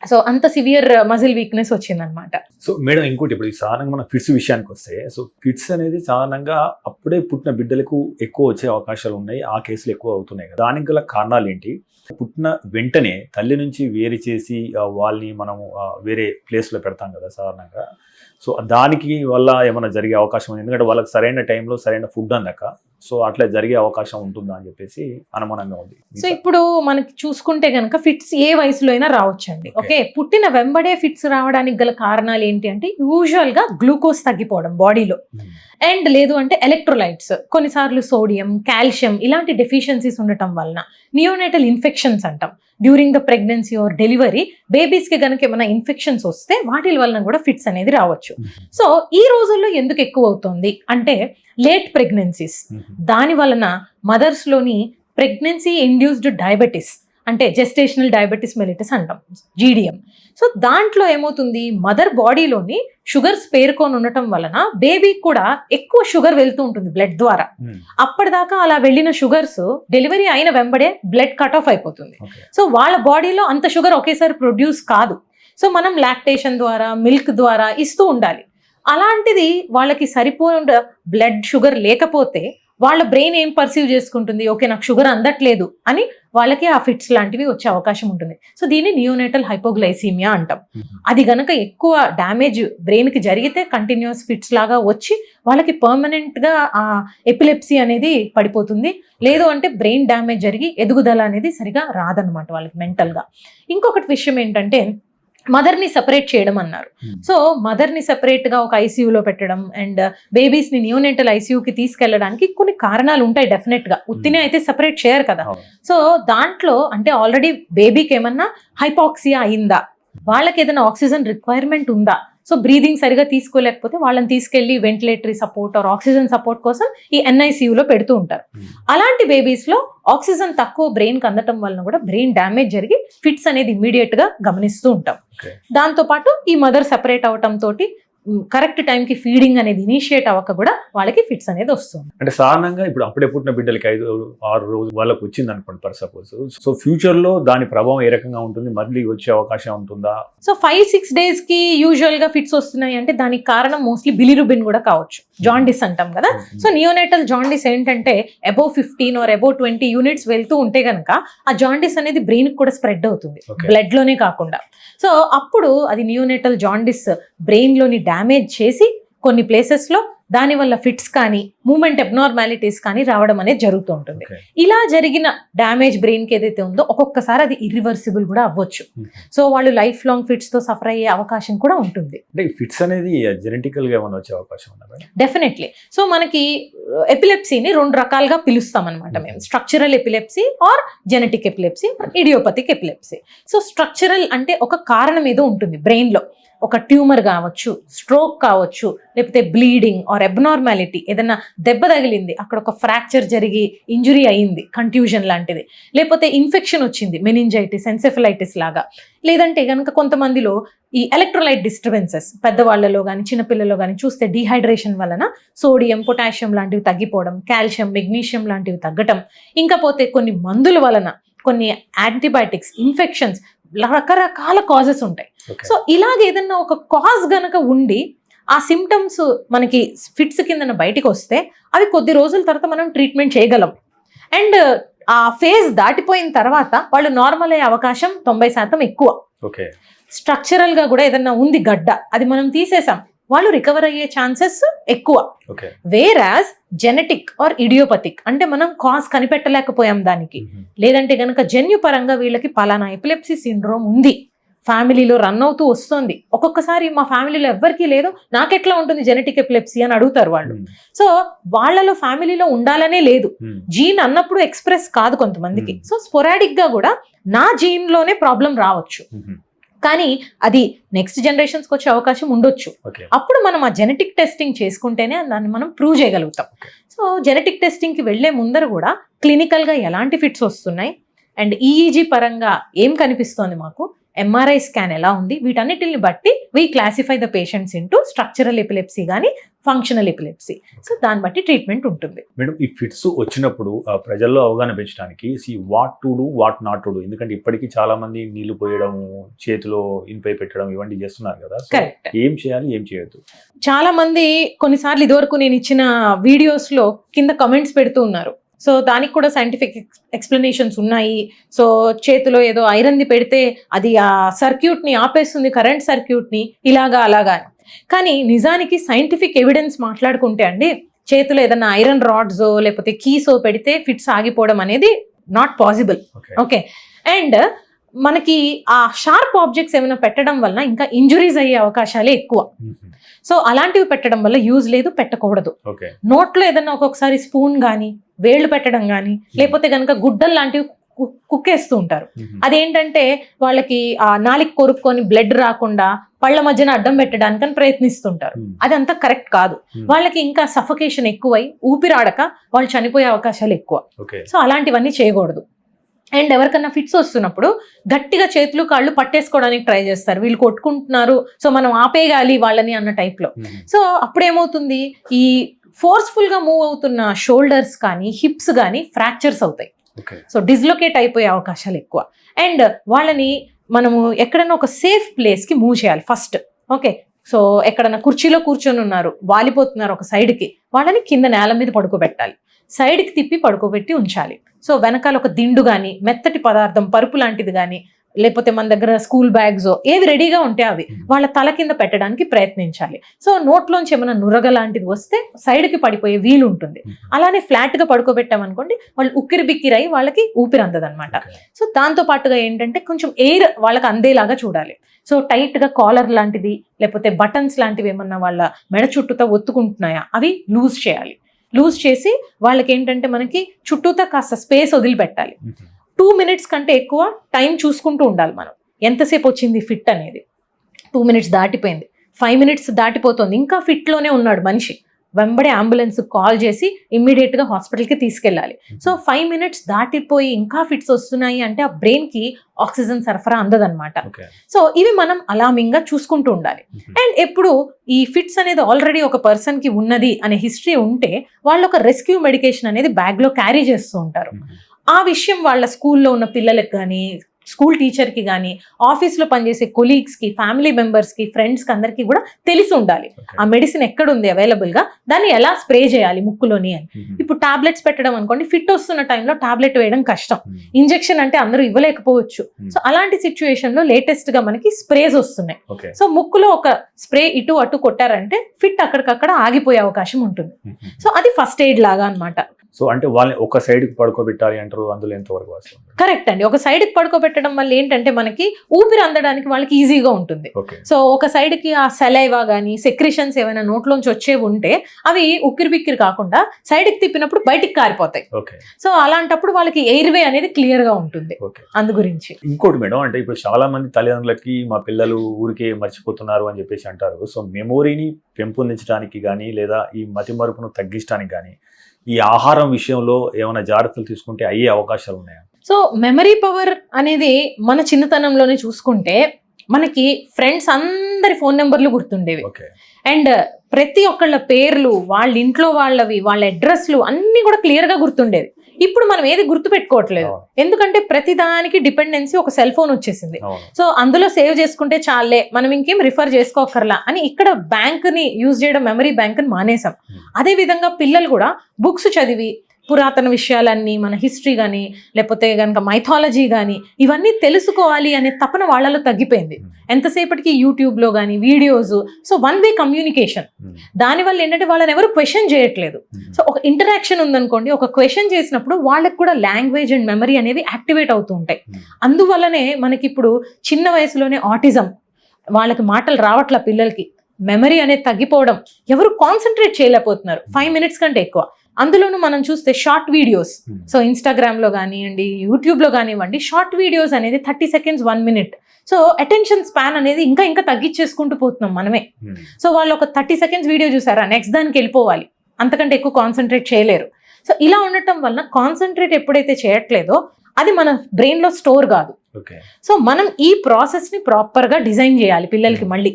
So అంత సివియర్ మజిల్ వీక్నెస్ వచ్చిందనమాట. సో మేడం, ఇంకోటి ఇప్పుడు సాధారణంగా మన ఫిట్స్ విషయానికి వస్తే, సో ఫిట్స్ అనేది సాధారణంగా అప్పుడే పుట్టిన బిడ్డలకు ఎక్కువ వచ్చే అవకాశాలు ఉన్నాయి, ఆ కేసులు ఎక్కువ అవుతున్నాయి కదా. దానికి గల కారణాలు ఏంటి? పుట్టిన వెంటనే తల్లి నుంచి వేరు చేసి వాళ్ళని మనము వేరే ప్లేస్లో పెడతాం కదా సాధారణంగా. సో దానికి వల్ల ఏమైనా జరిగే అవకాశం ఉంది? ఎందుకంటే వాళ్ళకి సరైన టైంలో సరైన ఫుడ్ అందక, సో అట్లా జరిగే అవకాశం ఉంటుందా అని చెప్పేసి అనుమానంగా ఉంది. సో ఇప్పుడు మనకి చూసుకుంటే కనుక ఫిట్స్ ఏ వయసులో అయినా రావచ్చండి. ఓకే, పుట్టిన వెంబడే ఫిట్స్ రావడానికి గల కారణాలు ఏంటి అంటే యూజువల్ గా గ్లూకోజ్ తగ్గిపోవడం బాడీలో, అండ్ లేదు అంటే ఎలక్ట్రోలైట్స్, కొన్నిసార్లు సోడియం, కాల్షియం ఇలాంటి డెఫిషియన్సీస్ ఉండటం వలన నియోనేటల్ ఇన్ఫెక్షన్స్ అంటాం. During the pregnancy or delivery బేబీస్కి కనుక ఏమైనా ఇన్ఫెక్షన్స్ వస్తే వాటి వలన కూడా ఫిట్స్ అనేది రావచ్చు. సో ఈ రోజుల్లో ఎందుకు ఎక్కువ అవుతుంది అంటే లేట్ ప్రెగ్నెన్సీస్, దాని వలన మదర్స్లోని ప్రెగ్నెన్సీ ఇండ్యూస్డ్ డయాబెటీస్ అంటే జెస్టేషనల్ డయాబెటీస్ మెలిటస్ అంటాం, జీడిఎం. సో దాంట్లో ఏమవుతుంది, మదర్ బాడీలోని షుగర్స్ పేరుకొని ఉండటం వలన బేబీకి కూడా ఎక్కువ షుగర్ వెళ్తూ ఉంటుంది బ్లడ్ ద్వారా. అప్పటిదాకా అలా వెళ్ళిన షుగర్స్ డెలివరీ అయిన వెంబడే బ్లడ్ కట్ ఆఫ్ అయిపోతుంది. సో వాళ్ళ బాడీలో అంత షుగర్ ఒకేసారి ప్రొడ్యూస్ కాదు. సో మనం లాక్టేషన్ ద్వారా, మిల్క్ ద్వారా ఇస్తూ ఉండాలి. అలాంటిది వాళ్ళకి సరిపోయిన బ్లడ్ షుగర్ లేకపోతే వాళ్ళ బ్రెయిన్ ఏం పర్సీవ్ చేసుకుంటుంది, ఓకే నాకు షుగర్ అందట్లేదు అని వాళ్ళకి ఆ ఫిట్స్ లాంటివి వచ్చే అవకాశం ఉంటుంది. సో దీన్ని నియోనేటల్ హైపోగ్లైసీమియా అంటాం. అది గనక ఎక్కువ డ్యామేజ్ బ్రెయిన్కి జరిగితే కంటిన్యూస్ ఫిట్స్ లాగా వచ్చి వాళ్ళకి పర్మనెంట్గా ఆ ఎపిలెప్సీ అనేది పడిపోతుంది. లేదు అంటే బ్రెయిన్ డ్యామేజ్ జరిగి ఎదుగుదల అనేది సరిగా రాదనమాట వాళ్ళకి మెంటల్గా. ఇంకొకటి విషయం ఏంటంటే మదర్ని సెపరేట్ చేయడం అన్నారు. సో మదర్ని సెపరేట్గా ఒక ఐసీయూలో పెట్టడం అండ్ బేబీస్ని నియోనేటల్ ఐసీయూకి తీసుకెళ్ళడానికి కొన్ని కారణాలు ఉంటాయి డెఫినెట్గా. ఉత్తినే అయితే సెపరేట్ చేయరు కదా. సో దాంట్లో అంటే ఆల్రెడీ బేబీకి ఏమన్నా హైపాక్సియా అయిందా, వాళ్ళకి ఏదైనా ఆక్సిజన్ రిక్వైర్మెంట్ ఉందా, సో బ్రీదింగ్ సరిగా తీసుకోలేకపోతే వాళ్ళని తీసుకెళ్లి ventilatory support or oxygen support కోసం ఈ ఎన్ఐసీయూలో పెడుతూ ఉంటారు. అలాంటి బేబీస్లో ఆక్సిజన్ తక్కువ బ్రెయిన్కి అందటం వలన కూడా బ్రెయిన్ డ్యామేజ్ జరిగి ఫిట్స్ అనేది ఇమ్మీడియట్గా గమనిస్తూ ఉంటాం. దాంతోపాటు ఈ మదర్ సెపరేట్ అవటం తోటి కరెక్ట్ టైంకి ఫీడింగ్ అనేది ఇనిషియేట్ అవ్వక కూడా వాళ్ళకి ఫిట్స్ అనేది వస్తుంది. అంటే సాధారణంగా ఇప్పుడు అప్పుడే పుట్టిన బిడ్డలకి 5-6 రోజులు వాళ్ళకి వచ్చింది అనుకోండి ఫర్ సపోజ్, సో ఫ్యూచర్ లో దాని ప్రభావం ఏ రకంగా ఉంటుంది, మళ్ళీ వచ్చే అవకాశం ఉంటుందా? సో 5-6 days కి యూజువల్ గా ఫిట్స్ వస్తున్నాయి అంటే దానికి కారణం మోస్ట్లీ బిలిరుబిన్ కూడా కావచ్చు. జాండిస్ అంటాం కదా. సో నియోనేటల్ జాండిస్ ఏంటంటే అబోవ్ 15 or above 20 units వెళ్తూ ఉంటే కనుక ఆ జాండిస్ అనేది బ్రెయిన్ కూడా స్ప్రెడ్ అవుతుంది, బ్లడ్ లోనే కాకుండా. సో అప్పుడు అది నియోనేటల్ జాండిస్ బ్రెయిన్ లోని డ్యామేజ్ చేసి కొన్ని ప్లేసెస్ లో దానివల్ల ఫిట్స్ కానీ మూమెంట్ అబ్నార్మాలిటీస్ కానీ రావడం అనేది జరుగుతూ ఉంటుంది. ఇలా జరిగిన డ్యామేజ్ బ్రెయిన్కి ఏదైతే ఉందో ఒక్కొక్కసారి అది ఇర్రివర్సిబుల్ కూడా అవ్వచ్చు. సో వాళ్ళు లైఫ్ లాంగ్ ఫిట్స్ తో సఫర్ అయ్యే అవకాశం కూడా ఉంటుంది. ఫిట్స్ అనేది జెనెటికల్ గా ఏమైనా వచ్చే అవకాశం ఉందా? డెఫినెట్లీ. సో మనకి ఎపిలెప్సీని 2 రకాలుగా పిలుస్తాం అనమాట మేము, structural epilepsy or genetic epilepsy, idiopathic epilepsy. So structural అంటే ఒక కారణం ఏదో ఉంటుంది బ్రెయిన్ లో, ఒక ట్యూమర్ కావచ్చు, స్ట్రోక్ కావచ్చు, లేకపోతే బ్లీడింగ్ ఆర్ అబ్నార్మాలిటీ, ఏదైనా దెబ్బ తగిలింది అక్కడ ఒక ఫ్రాక్చర్ జరిగి ఇంజురీ అయింది, కంట్యూజన్ లాంటిది, లేకపోతే ఇన్ఫెక్షన్ వచ్చింది, మెనింజైటిస్, ఎన్సెఫలైటిస్ లాగా. లేదంటే కనుక కొంతమందిలో ఈ ఎలక్ట్రోలైట్ డిస్టర్బెన్సెస్ పెద్దవాళ్లలో కానీ చిన్నపిల్లల్లో కానీ చూస్తే డీహైడ్రేషన్ వలన సోడియం, పొటాషియం లాంటివి తగ్గిపోవడం, కాల్షియం, మెగ్నీషియం లాంటివి తగ్గటం, ఇంకా పోతే కొన్ని మందుల వలన, కొన్ని యాంటీబయాటిక్స్, ఇన్ఫెక్షన్స్, రకరకాల కాజెస్ ఉంటాయి. సో ఇలాగ ఏదన్నా ఒక కాజ్ గనక ఉండి ఆ సిమ్టమ్స్ మనకి ఫిట్స్ కింద బయటికి వస్తే అవి కొద్ది రోజుల తర్వాత మనం ట్రీట్మెంట్ చేయగలం. అండ్ ఆ ఫేజ్ దాటిపోయిన తర్వాత వాళ్ళు నార్మల్ అయ్యే అవకాశం 90% ఎక్కువ. స్ట్రక్చరల్ గా కూడా ఏదన్నా ఉంది గడ్డ, అది మనం తీసేసాం, వాళ్ళు రికవర్ అయ్యే ఛాన్సెస్ ఎక్కువ. వేరాజ్ జెనెటిక్ ఆర్ ఇడియోపతిక్ అంటే మనం కాజ్ కనిపెట్టలేకపోయాం దానికి, లేదంటే గనక జన్యుపరంగా వీళ్ళకి పలానా ఎపిలెప్సీ సిండ్రోమ్ ఉంది, ఫ్యామిలీలో రన్ అవుతూ వస్తుంది. ఒక్కొక్కసారి మా ఫ్యామిలీలో ఎవ్వరికీ లేదు, నాకెట్లా ఉంటుంది జెనెటిక్ ఎపిలెప్సీ అని అడుగుతారు వాళ్ళు. సో వాళ్ళలో ఫ్యామిలీలో ఉండాలనే లేదు, జీన్ అన్నప్పుడు ఎక్స్ప్రెస్ కాదు కొంతమందికి. సో స్పొరాడిక్ గా కూడా నా జీన్ లోనే ప్రాబ్లం రావచ్చు, కానీ అది నెక్స్ట్ జనరేషన్స్కి వచ్చే అవకాశం ఉండొచ్చు. అప్పుడు మనం ఆ జెనెటిక్ టెస్టింగ్ చేసుకుంటేనే దాన్ని మనం ప్రూవ్ చేయగలుగుతాం. సో జెనెటిక్ టెస్టింగ్కి వెళ్లే ముందర కూడా క్లినికల్గా ఎలాంటి ఫిట్స్ వస్తున్నాయి అండ్ ఈఈజీ పరంగా ఏం కనిపిస్తోంది మాకు, ఎంఆర్ఐ స్కాన్ ఎలా ఉంది, వీటన్నిటిని బట్టి we classify the patients into structural epilepsy కానీ ఫంక్షనల్ ఎపిలెప్సీ. సో దాన్ని బట్టి ట్రీట్మెంట్ ఉంటుంది. మేడం, ఈ ఫిట్స్ వచ్చినప్పుడు ప్రజల్లో అవగాహన పెంచడానికి what to do what not to do, ఎందుకంటే ఇప్పటికీ చాలా మంది నీళ్లు పోయడం, చేతిలో ఇన్పై పెట్టడం ఇవన్నీ చేస్తున్నారు కదా. కరెక్ట్. ఏం చేయాలి, ఏం చేయొద్దు? చాలా మంది కొన్నిసార్లు ఇదివరకు నేను ఇచ్చిన వీడియోస్ లో కింద కమెంట్స్ పెడుతూ ఉన్నారు. సో దానికి కూడా సైంటిఫిక్ ఎక్స్ప్లెనేషన్స్ ఉన్నాయి. సో చేతిలో ఏదో ఐరన్ది పెడితే అది ఆ సర్క్యూట్ని ఆపేస్తుంది, కరెంట్ సర్క్యూట్ని, ఇలాగా అలాగా. కానీ నిజానికి సైంటిఫిక్ ఎవిడెన్స్ మాట్లాడుకుంటే అండి, చేతిలో ఏదైనా ఐరన్ రాడ్సో లేకపోతే కీసో పెడితే ఫిట్స్ ఆగిపోవడం అనేది నాట్ పాసిబుల్. ఓకే. అండ్ మనకి ఆ షార్ప్ ఆబ్జెక్ట్స్ ఏమైనా పెట్టడం వలన ఇంకా ఇంజురీస్ అయ్యే అవకాశాలే ఎక్కువ. సో అలాంటివి పెట్టడం వల్ల యూజ్ లేదు, పెట్టకూడదు. నోట్లో ఏదైనా ఒక్కొక్కసారి స్పూన్ కానీ వేళ్ళు పెట్టడం కానీ లేకపోతే కనుక గుడ్డలు లాంటివి కుక్కేస్తూ ఉంటారు. అదేంటంటే వాళ్ళకి ఆ నాలిక కొరుక్కొని బ్లడ్ రాకుండా పళ్ళ మధ్యన అడ్డం పెట్టడానికని ప్రయత్నిస్తుంటారు. అది అంతా కరెక్ట్ కాదు. వాళ్ళకి ఇంకా సఫకేషన్ ఎక్కువై ఊపిరాడక వాళ్ళు చనిపోయే అవకాశాలు ఎక్కువ. సో అలాంటివన్నీ చేయకూడదు. అండ్ ఎవరికన్నా ఫిట్స్ వస్తున్నప్పుడు గట్టిగా చేతులు కాళ్ళు పట్టేసుకోవడానికి ట్రై చేస్తారు, వీళ్ళు కొట్టుకుంటున్నారు సో మనం ఆపేయాలి వాళ్ళని అన్న టైప్లో. సో అప్పుడేమవుతుంది, ఈ ఫోర్స్ఫుల్ గా మూవ్ అవుతున్న షోల్డర్స్ కానీ హిప్స్ కానీ ఫ్రాక్చర్స్ అవుతాయి. సో డిస్లొకేట్ అయిపోయే అవకాశాలు ఎక్కువ. అండ్ వాళ్ళని మనము ఎక్కడైనా ఒక సేఫ్ ప్లేస్కి మూవ్ చేయాలి ఫస్ట్. ఓకే. సో ఎక్కడన్నా కుర్చీలో కూర్చొని ఉన్నారు, వాలిపోతున్నారు ఒక సైడ్కి, వాళ్ళని కింద నేల మీద పడుకోబెట్టాలి, సైడ్కి తిప్పి పడుకోబెట్టి ఉంచాలి. సో వెనకాల ఒక దిండు కానీ మెత్తటి పదార్థం పరుపు లాంటిది కానీ లేకపోతే మన దగ్గర స్కూల్ బ్యాగ్స్ ఏవి రెడీగా ఉంటే అవి వాళ్ళ తల కింద పెట్టడానికి ప్రయత్నించాలి. సో నోట్లోంచి ఏమైనా నురగ లాంటిది వస్తే సైడ్కి పడిపోయే వీలు ఉంటుంది. అలానే ఫ్లాట్గా పడుకోబెట్టామనుకోండి వాళ్ళు ఉక్కిరి బిక్కిరై వాళ్ళకి ఊపిరి అందదనమాట. సో దాంతో పాటుగా ఏంటంటే కొంచెం ఎయిర్ వాళ్ళకి అందేలాగా చూడాలి. సో టైట్గా కాలర్ లాంటిది లేకపోతే బటన్స్ లాంటివి ఏమన్నా వాళ్ళ మెడ చుట్టూతో ఒత్తుకుంటున్నాయా అవి లూజ్ చేయాలి. లూజ్ చేసి వాళ్ళకి ఏంటంటే మనకి చుట్టూతా కాస్త స్పేస్ వదిలిపెట్టాలి. 2 minutes కంటే ఎక్కువ టైం చూసుకుంటూ ఉండాలి మనం, ఎంతసేపు వచ్చింది ఫిట్ అనేది. 2 minutes దాటిపోయింది, 5 minutes దాటిపోతుంది, ఇంకా ఫిట్లోనే ఉన్నాడు మనిషి, వెంబడే అంబులెన్స్ కాల్ చేసి ఇమ్మీడియట్గా హాస్పిటల్కి తీసుకెళ్ళాలి. సో 5 minutes దాటిపోయి ఇంకా ఫిట్స్ వస్తున్నాయి అంటే ఆ బ్రెయిన్కి ఆక్సిజన్ సరఫరా అందదన్నమాట. సో ఇవి మనం అలామింగ్గా చూసుకుంటూ ఉండాలి. అండ్ ఎప్పుడు ఈ ఫిట్స్ అనేది ఆల్రెడీ ఒక పర్సన్కి ఉన్నది అనే హిస్టరీ ఉంటే వాళ్ళు ఒక రెస్క్యూ మెడికేషన్ అనేది బ్యాగ్లో క్యారీ చేస్తూ ఉంటారు. ఆ విషయం వాళ్ళ స్కూల్లో ఉన్న పిల్లలకు కానీ స్కూల్ టీచర్కి కానీ ఆఫీస్లో పనిచేసే కొలీగ్స్కి ఫ్యామిలీ మెంబర్స్కి ఫ్రెండ్స్కి అందరికీ కూడా తెలిసి ఉండాలి ఆ మెడిసిన్ ఎక్కడుంది అవైలబుల్గా, దాన్ని ఎలా స్ప్రే చేయాలి ముక్కులోని అని. ఇప్పుడు టాబ్లెట్స్ పెట్టడం అనుకోండి, ఫిట్ వస్తున్న టైంలో టాబ్లెట్ వేయడం కష్టం, ఇంజెక్షన్ అంటే అందరూ ఇవ్వలేకపోవచ్చు. సో అలాంటి సిచ్యువేషన్లో లేటెస్ట్గా మనకి స్ప్రేస్ వస్తున్నాయి. సో ముక్కులో ఒక స్ప్రే ఇటు అటు కొట్టారంటే ఫిట్ అక్కడికక్కడ ఆగిపోయే అవకాశం ఉంటుంది. సో అది ఫస్ట్ ఎయిడ్ లాగా అనమాట. సో అంటే వాళ్ళని ఒక సైడ్కి పడుకోబెట్టాలి అంటారు, అందులో ఎంతవరకు వస్తుంది? కరెక్ట్ అండి. ఒక సైడ్కి పడుకోబెట్టడం వల్ల ఏంటంటే మనకి ఊపిరి అందడానికి వాళ్ళకి ఈజీగా ఉంటుంది. సో ఒక సైడ్కి ఆ సెలైవా కానీ సెక్రిషన్స్ ఏమైనా నోట్లోంచి వచ్చేవి ఉంటే అవి ఉక్కిరి బిక్కిరి కాకుండా సైడ్కి తిప్పినప్పుడు బయటికి కారిపోతాయి. సో అలాంటప్పుడు వాళ్ళకి ఎయిర్వే అనేది క్లియర్గా ఉంటుంది. అందు గురించి ఇంకోటి మేడం, అంటే ఇప్పుడు చాలా మంది తల్లిదండ్రులకి మా పిల్లలు ఊరికే మర్చిపోతున్నారు అని చెప్పేసి అంటారు. సో మెమోరీని పెంపొందించడానికి కానీ లేదా ఈ మతి మరుపును తగ్గించడానికి కానీ ఈ ఆహారం విషయంలో ఏమైనా జాగ్రత్తలు తీసుకుంటే అయ్యే అవకాశాలు ఉన్నాయా? సో మెమరీ పవర్ అనేది మన చిన్నతనంలోనే చూసుకుంటే మనకి ఫ్రెండ్స్ అందరి ఫోన్ నెంబర్లు గుర్తుండేవి. అండ్ ప్రతి ఒక్కళ్ళ పేర్లు, వాళ్ళ ఇంట్లో వాళ్ళవి, వాళ్ళ అడ్రస్లు అన్నీ కూడా క్లియర్గా గుర్తుండేది. ఇప్పుడు మనం ఏది గుర్తు పెట్టుకోవట్లేదు, ఎందుకంటే ప్రతి దానికి డిపెండెన్సీ ఒక సెల్ ఫోన్ వచ్చేసింది. సో అందులో సేవ్ చేసుకుంటే చాలే, మనం ఇంకేం రిఫర్ చేసుకోకర్లా అని ఇక్కడ బ్యాంక్ ని యూజ్ చేయడం, మెమరీ బ్యాంక్ ని మానేసాం. అదే విధంగా పిల్లలు కూడా బుక్స్ చదివి పురాతన విషయాలన్నీ, మన హిస్టరీ కానీ లేకపోతే కనుక మైథాలజీ కానీ ఇవన్నీ తెలుసుకోవాలి అనే తపన వాళ్ళలో తగ్గిపోయింది. ఎంతసేపటికి యూట్యూబ్లో కానీ వీడియోస్. So 1 way communication. దానివల్ల ఏంటంటే వాళ్ళని ఎవరు క్వశ్చన్ చేయట్లేదు. సో ఒక ఇంటరాక్షన్ ఉందనుకోండి, ఒక క్వశ్చన్ చేసినప్పుడు వాళ్ళకి కూడా లాంగ్వేజ్ అండ్ మెమరీ అనేవి యాక్టివేట్ అవుతూ ఉంటాయి. అందువల్లనే మనకి ఇప్పుడు చిన్న వయసులోనే ఆటిజం, వాళ్ళకి మాటలు రావట్ల పిల్లలకి, మెమరీ అనేది తగ్గిపోవడం, ఎవరు కాన్సన్ట్రేట్ చేయలేకపోతున్నారు 5 minutes కంటే ఎక్కువ. అందులోనూ మనం చూస్తే షార్ట్ వీడియోస్, సో ఇన్స్టాగ్రామ్లో కానివ్వండి యూట్యూబ్లో కానివ్వండి షార్ట్ వీడియోస్ అనేది 30 seconds 1 minute. So attention span అనేది ఇంకా తగ్గించేసుకుంటూ పోతున్నాం మనమే. సో వాళ్ళు ఒక 30 seconds వీడియో చూసారా, నెక్స్ట్ దానికి వెళ్ళిపోవాలి, అంతకంటే ఎక్కువ కాన్సన్ట్రేట్ చేయలేరు. సో ఇలా ఉండటం వలన కాన్సన్ట్రేట్ ఎప్పుడైతే చేయట్లేదో అది మన బ్రెయిన్లో స్టోర్ కాదు. ఓకే. సో మనం ఈ ప్రాసెస్ని ప్రాపర్గా డిజైన్ చేయాలి పిల్లలకి మళ్ళీ.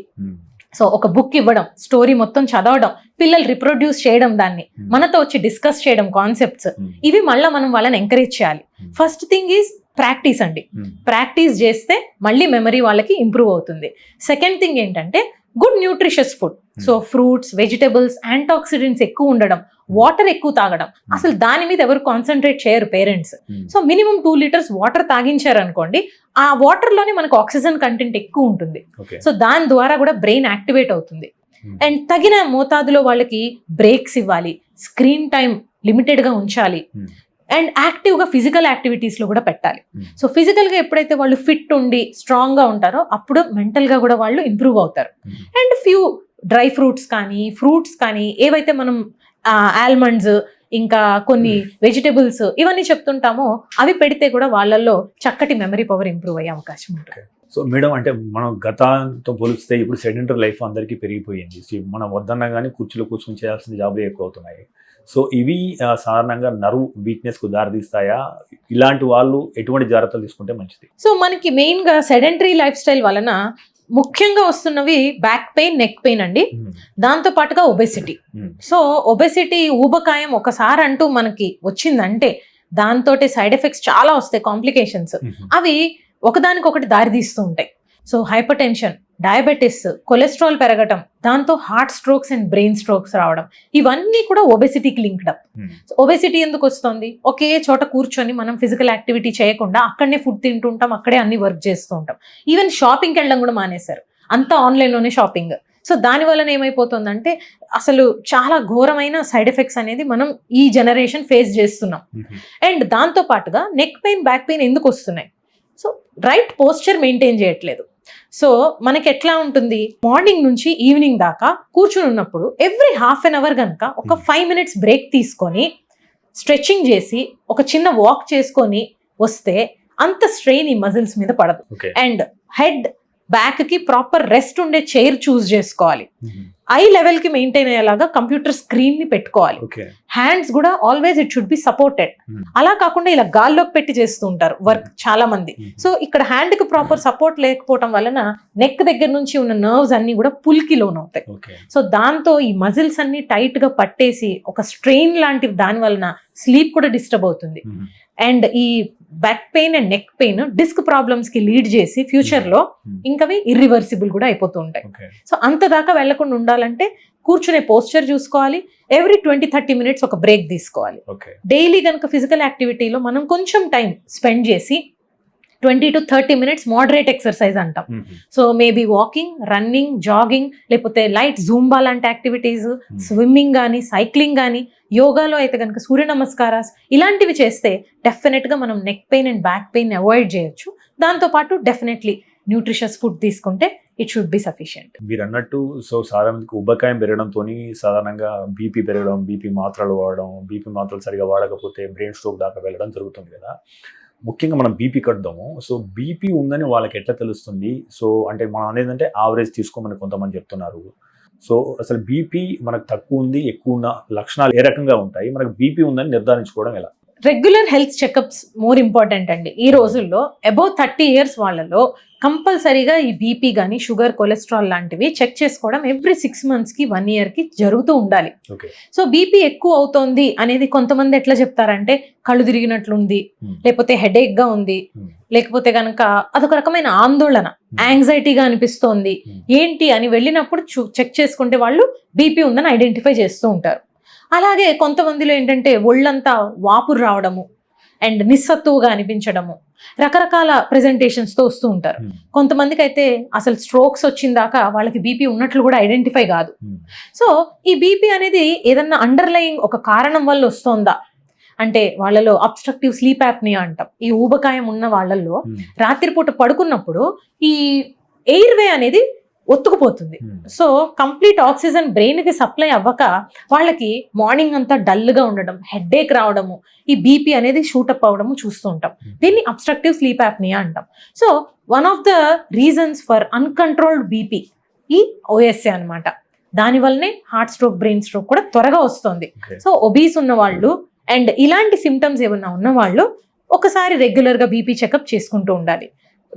సో ఒక బుక్ ఇవ్వడం, స్టోరీ మొత్తం చదవడం, పిల్లలు రిప్రొడ్యూస్ చేయడం, దాన్ని మనతో వచ్చి డిస్కస్ చేయడం కాన్సెప్ట్స్, ఇవి మళ్ళీ మనం వాళ్ళని ఎంకరేజ్ చేయాలి. ఫస్ట్ థింగ్ ఈజ్ ప్రాక్టీస్ అండి. ప్రాక్టీస్ చేస్తే మళ్ళీ మెమరీ వాళ్ళకి ఇంప్రూవ్ అవుతుంది. సెకండ్ థింగ్ ఏంటంటే good nutritious food. So fruits, vegetables, antioxidants ఎక్కువ ఉండడం, వాటర్ ఎక్కువ తాగడం. అసలు దాని మీద ఎవరు కాన్సన్ట్రేట్ చేయరు parents. So minimum 2 litres water తాగించారు అనుకోండి, ఆ వాటర్ లోనే మనకు ఆక్సిజన్ కంటెంట్ ఎక్కువ ఉంటుంది. సో దాని ద్వారా కూడా బ్రెయిన్ యాక్టివేట్ అవుతుంది. అండ్ తగిన మోతాదులో వాళ్ళకి బ్రేక్స్ ఇవ్వాలి, స్క్రీన్ టైం లిమిటెడ్ గా ఉంచాలి, అండ్ యాక్టివ్గా ఫిజికల్ యాక్టివిటీస్లో కూడా పెట్టాలి. సో ఫిజికల్గా ఎప్పుడైతే వాళ్ళు ఫిట్ ఉండి స్ట్రాంగ్గా ఉంటారో అప్పుడు మెంటల్గా కూడా వాళ్ళు ఇంప్రూవ్ అవుతారు. అండ్ ఫ్యూ డ్రై ఫ్రూట్స్ కానీ, ఫ్రూట్స్ కానీ, ఏవైతే మనం ఆల్మండ్స్, ఇంకా కొన్ని వెజిటబుల్స్ ఇవన్నీ చెప్తుంటామో అవి పెడితే కూడా వాళ్ళల్లో చక్కటి మెమరీ పవర్ ఇంప్రూవ్ అయ్యే అవకాశం ఉంటుంది. సో మేడం, అంటే మనం గతంతో పోలిస్తే ఇప్పుడు సెడెంటరీ లైఫ్ అందరికీ పెరిగిపోయింది. సో మనం వద్దన్నా కానీ కుర్చీలో కూర్చొని చేయాల్సిన జాబులు ఎక్కువ అవుతున్నాయి. సో ఇవి సాధారణంగా నర్వ్ వీక్నెస్కు దారితీస్తాయా? ఇలాంటి వాళ్ళు ఎటువంటి జాగ్రత్తలు తీసుకుంటే మంచిది? సో మనకి మెయిన్గా సెడెంటరీ లైఫ్ స్టైల్ వలన ముఖ్యంగా వస్తున్నవి బ్యాక్ పెయిన్, నెక్ పెయిన్ అండి. దాంతో పాటుగా ఒబెసిటీ. సో ఒబెసిటీ, ఊబకాయం ఒకసారి అంటూ మనకి వచ్చిందంటే దాంతో సైడ్ ఎఫెక్ట్స్ చాలా వస్తాయి, కాంప్లికేషన్స్. అవి ఒకదానికొకటి దారితీస్తూ ఉంటాయి. So hypertension, diabetes, cholesterol పెరగటం, దాంతో heart strokes and brain strokes రావడం, ఇవన్నీ కూడా ఒబెసిటీకి లింక్డ్ అప్. ఒబెసిటీ ఎందుకు వస్తుంది? ఒకే చోట కూర్చొని మనం ఫిజికల్ యాక్టివిటీ చేయకుండా అక్కడనే ఫుడ్ తింటుంటాం, అక్కడే అన్ని వర్క్ చేస్తూ ఉంటాం. ఈవెన్ షాపింగ్కి వెళ్ళడం కూడా మానేశారు, అంతా ఆన్లైన్లోనే షాపింగ్. సో దాని వలన ఏమైపోతుందంటే అసలు చాలా ఘోరమైన సైడ్ ఎఫెక్ట్స్ అనేది మనం ఈ జనరేషన్ ఫేస్ చేస్తున్నాం. అండ్ దాంతో పాటుగా నెక్ పెయిన్, బ్యాక్ పెయిన్ ఎందుకు వస్తున్నాయి? సో రైట్ పోస్చర్ మెయింటైన్ చేయట్లేదు. సో మనకి ఎట్లా ఉంటుంది, మార్నింగ్ నుంచి ఈవినింగ్ దాకా కూర్చుని ఉన్నప్పుడు ఎవ్రీ హాఫ్ అన్ అవర్ కనుక ఒక 5 minutes బ్రేక్ తీసుకొని స్ట్రెచ్చింగ్ చేసి ఒక చిన్న వాక్ చేసుకొని వస్తే అంత స్ట్రెయిన్ ఈ మజిల్స్ మీద పడదు. అండ్ హెడ్, బ్యాక్ కి ప్రాపర్ రెస్ట్ ఉండే చైర్ చూస్ చేసుకోవాలి. ఐ లెవెల్ కి మెయింటైన్ అయ్యేలాగా కంప్యూటర్ స్క్రీన్ ని పెట్టుకోవాలి. హ్యాండ్స్ కూడా always it should be supported. అలా కాకుండా ఇలా గాల్లోకి పెట్టి చేస్తూ ఉంటారు వర్క్ చాలా మంది. సో ఇక్కడ హ్యాండ్ కి ప్రాపర్ సపోర్ట్ లేకపోవడం వలన నెక్ దగ్గర నుంచి ఉన్న నర్వ్స్ అన్ని కూడా పుల్కి లోన్ అవుతాయి. సో దాంతో ఈ మజిల్స్ అన్ని టైట్ గా పట్టేసి ఒక స్ట్రెయిన్ లాంటి దాని వలన స్లీప్ కూడా డిస్టర్బ్ అవుతుంది. అండ్ ఈ back pain and neck pain disc problems కి లీడ్ చేసి ఫ్యూచర్ లో ఇంకవి ఇర్రివర్సిబుల్ కూడా అయిపోతూ ఉంటాయి. సో అంత దాకా వెళ్లకుండా ఉండాలంటే కూర్చునే పోస్చర్ చూసుకోవాలి. ఎవ్రీ 20-30 minutes ఒక బ్రేక్ తీసుకోవాలి. డైలీ కనుక ఫిజికల్ యాక్టివిటీలో మనం కొంచెం టైం స్పెండ్ చేసి 20 to 30 minutes మోడరేట్ ఎక్సర్సైజ్ అంటాం. So maybe walking, running, jogging, లేకపోతే లైట్ జూంబా లాంటి యాక్టివిటీస్, స్విమ్మింగ్ కానీ, సైక్లింగ్ కానీ, యోగాలో అయితే కనుక సూర్య నమస్కారాస్, ఇలాంటివి చేస్తే డెఫినెట్గా మనం neck pain and back pain avoid చేయొచ్చు. దాంతోపాటు డెఫినెట్లీ న్యూట్రిషియస్ ఫుడ్ తీసుకుంటే ఇట్ షుడ్ బి సఫిషియంట్. మీరు అన్నట్టు సో సాధారణంగా ఉబ్బకాయం పెరగడంతో సాధారణంగా బీపీ పెరగడం, బీపీ మాత్రలు వాడడం, బీపీ మాత్రలు సరిగా వాడకపోతే బ్రెయిన్ స్ట్రోక్ దాకా వెళ్ళడం జరుగుతుంది కదా. ముఖ్యంగా మనం బీపీ కడదాము. సో బీపీ ఉందని వాళ్ళకి ఎట్లా తెలుస్తుంది? సో అంటే మనం అనేది అంటే యావరేజ్ తీసుకోమని కొంతమంది చెప్తున్నారు. సో అసలు బీపీ మనకు తక్కువ ఉంది, ఎక్కువ ఉన్న లక్షణాలు ఏ రకంగా ఉంటాయి? మనకు బీపీ ఉందని నిర్ధారించుకోవడం ఎలా? Regular health checkups more important అండి. ఈ రోజుల్లో అబౌవ్ 30 years వాళ్ళలో కంపల్సరీగా ఈ బీపీ కానీ, షుగర్, కొలెస్ట్రాల్ లాంటివి చెక్ చేసుకోవడం ఎవ్రీ 6 months కి 1 year కి జరుగుతూ ఉండాలి. సో బీపీ ఎక్కువ అవుతోంది అనేది కొంతమంది ఎట్లా చెప్తారంటే కళ్ళు తిరిగినట్లుంది, లేకపోతే హెడేక్ గా ఉంది, లేకపోతే కనుక అదొక రకమైన ఆందోళన, యాంగ్జైటీగా అనిపిస్తోంది, ఏంటి అని వెళ్ళినప్పుడు చెక్ చేసుకుంటే వాళ్ళు బీపీ ఉందని ఐడెంటిఫై చేస్తూ ఉంటారు. అలాగే కొంతమందిలో ఏంటంటే ఒళ్ళంతా వాపురు రావడము అండ్ నిస్సత్తువుగా అనిపించడము, రకరకాల ప్రెజెంటేషన్స్తో వస్తూ ఉంటారు. కొంతమందికి అయితే అసలు స్ట్రోక్స్ వచ్చిందాకా వాళ్ళకి బీపీ ఉన్నట్లు కూడా ఐడెంటిఫై కాదు. సో ఈ బీపీ అనేది ఏదన్నా అండర్లయింగ్ ఒక కారణం వల్ల వస్తుందా అంటే వాళ్ళలో అబ్స్ట్రక్టివ్ స్లీప్ యాప్నియా అంటాం. ఈ ఊబకాయం ఉన్న వాళ్ళల్లో రాత్రిపూట పడుకున్నప్పుడు ఈ ఎయిర్ వే అనేది ఒత్తుకుపోతుంది. సో కంప్లీట్ ఆక్సిజన్ బ్రెయిన్ కి సప్లై అవ్వక వాళ్ళకి మార్నింగ్ అంతా డల్ గా ఉండడం, హెడేక్ రావడము, ఈ బీపీ అనేది షూటప్ అవడము చూస్తూ ఉంటాం. దీన్ని అబ్స్ట్రక్టివ్ స్లీప్ యాప్నియా అంటాం. So one of the reasons for uncontrolled BP ఈ ఓఎస్ఏ అనమాట. దానివల్లనే హార్ట్ స్ట్రోక్, బ్రెయిన్ స్ట్రోక్ కూడా త్వరగా వస్తుంది. సో ఒబీస్ ఉన్న వాళ్ళు అండ్ ఇలాంటి సిమ్టమ్స్ ఏమన్నా ఉన్న వాళ్ళు ఒకసారి రెగ్యులర్గా బీపీ చెకప్ చేసుకుంటూ ఉండాలి.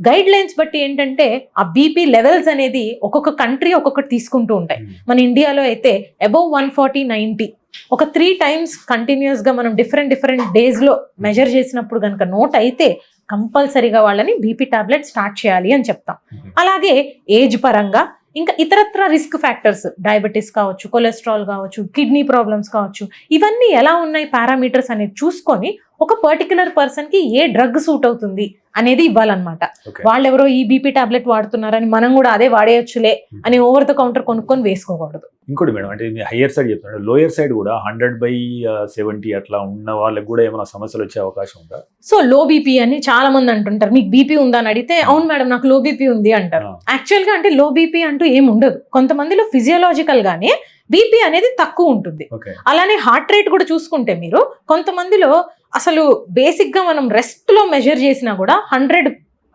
గైడ్ లైన్స్ బట్టి ఏంటంటే ఆ బీపీ లెవెల్స్ అనేది ఒక్కొక్క కంట్రీ ఒక్కొక్కటి తీసుకుంటూ ఉంటాయి. మన ఇండియాలో అయితే అబౌవ్ 140/90 ఒక 3 times కంటిన్యూస్ గా మనం డిఫరెంట్ డేస్ లో మెజర్ చేసినప్పుడు కనుక నోట్ అయితే కంపల్సరీగా వాళ్ళని బీపీ టాబ్లెట్ స్టార్ట్ చేయాలి అని చెప్తాం. అలాగే ఏజ్ పరంగా ఇంకా ఇతరత్ర రిస్క్ ఫ్యాక్టర్స్, డయాబెటీస్ కావచ్చు, కొలెస్ట్రాల్ కావచ్చు, కిడ్నీ ప్రాబ్లమ్స్ కావచ్చు, ఇవన్నీ ఎలా ఉన్నాయి పారామీటర్స్ అనేది చూసుకొని ఒక పర్టికులర్ పర్సన్ కి ఏ డ్రగ్ సూట్ అవుతుంది అనేది ఇవ్వాలన్నమాట. వాళ్ళెవరో ఈ బీపీ టాబ్లెట్ వాడుతున్నారని మనం కూడా అదే వాడేయచ్చులే అని ఓవర్ ద కౌంటర్ కొనుక్కొని వేసుకోకూడదు. ఇంకోటి మేడం, అంటే హయ్యర్ సైడ్ చెప్తున్నాడు, లోయర్ సైడ్ కూడా 100/70 అట్లా ఉన్న వాళ్ళకి కూడా ఏమైనా సమస్యలు వచ్చే అవకాశం ఉందా? సో లో బీపీ అని చాలా మంది అంటుంటారు. మీకు బీపీ ఉందా అని అడిగితే అవును మేడం నాకు లో బీపీ ఉంది అంటారు. యాక్చువల్ గా అంటే లో బీపీ అంటూ ఏమి ఉండదు. కొంతమందిలో ఫిజియోలాజికల్ గానే బీపీ అనేది తక్కువ ఉంటుంది. అలానే హార్ట్ రేట్ కూడా చూసుకుంటే మీరు కొంతమందిలో అసలు బేసిక్ గా మనం రెస్ట్ లో మెజర్ చేసినా కూడా 100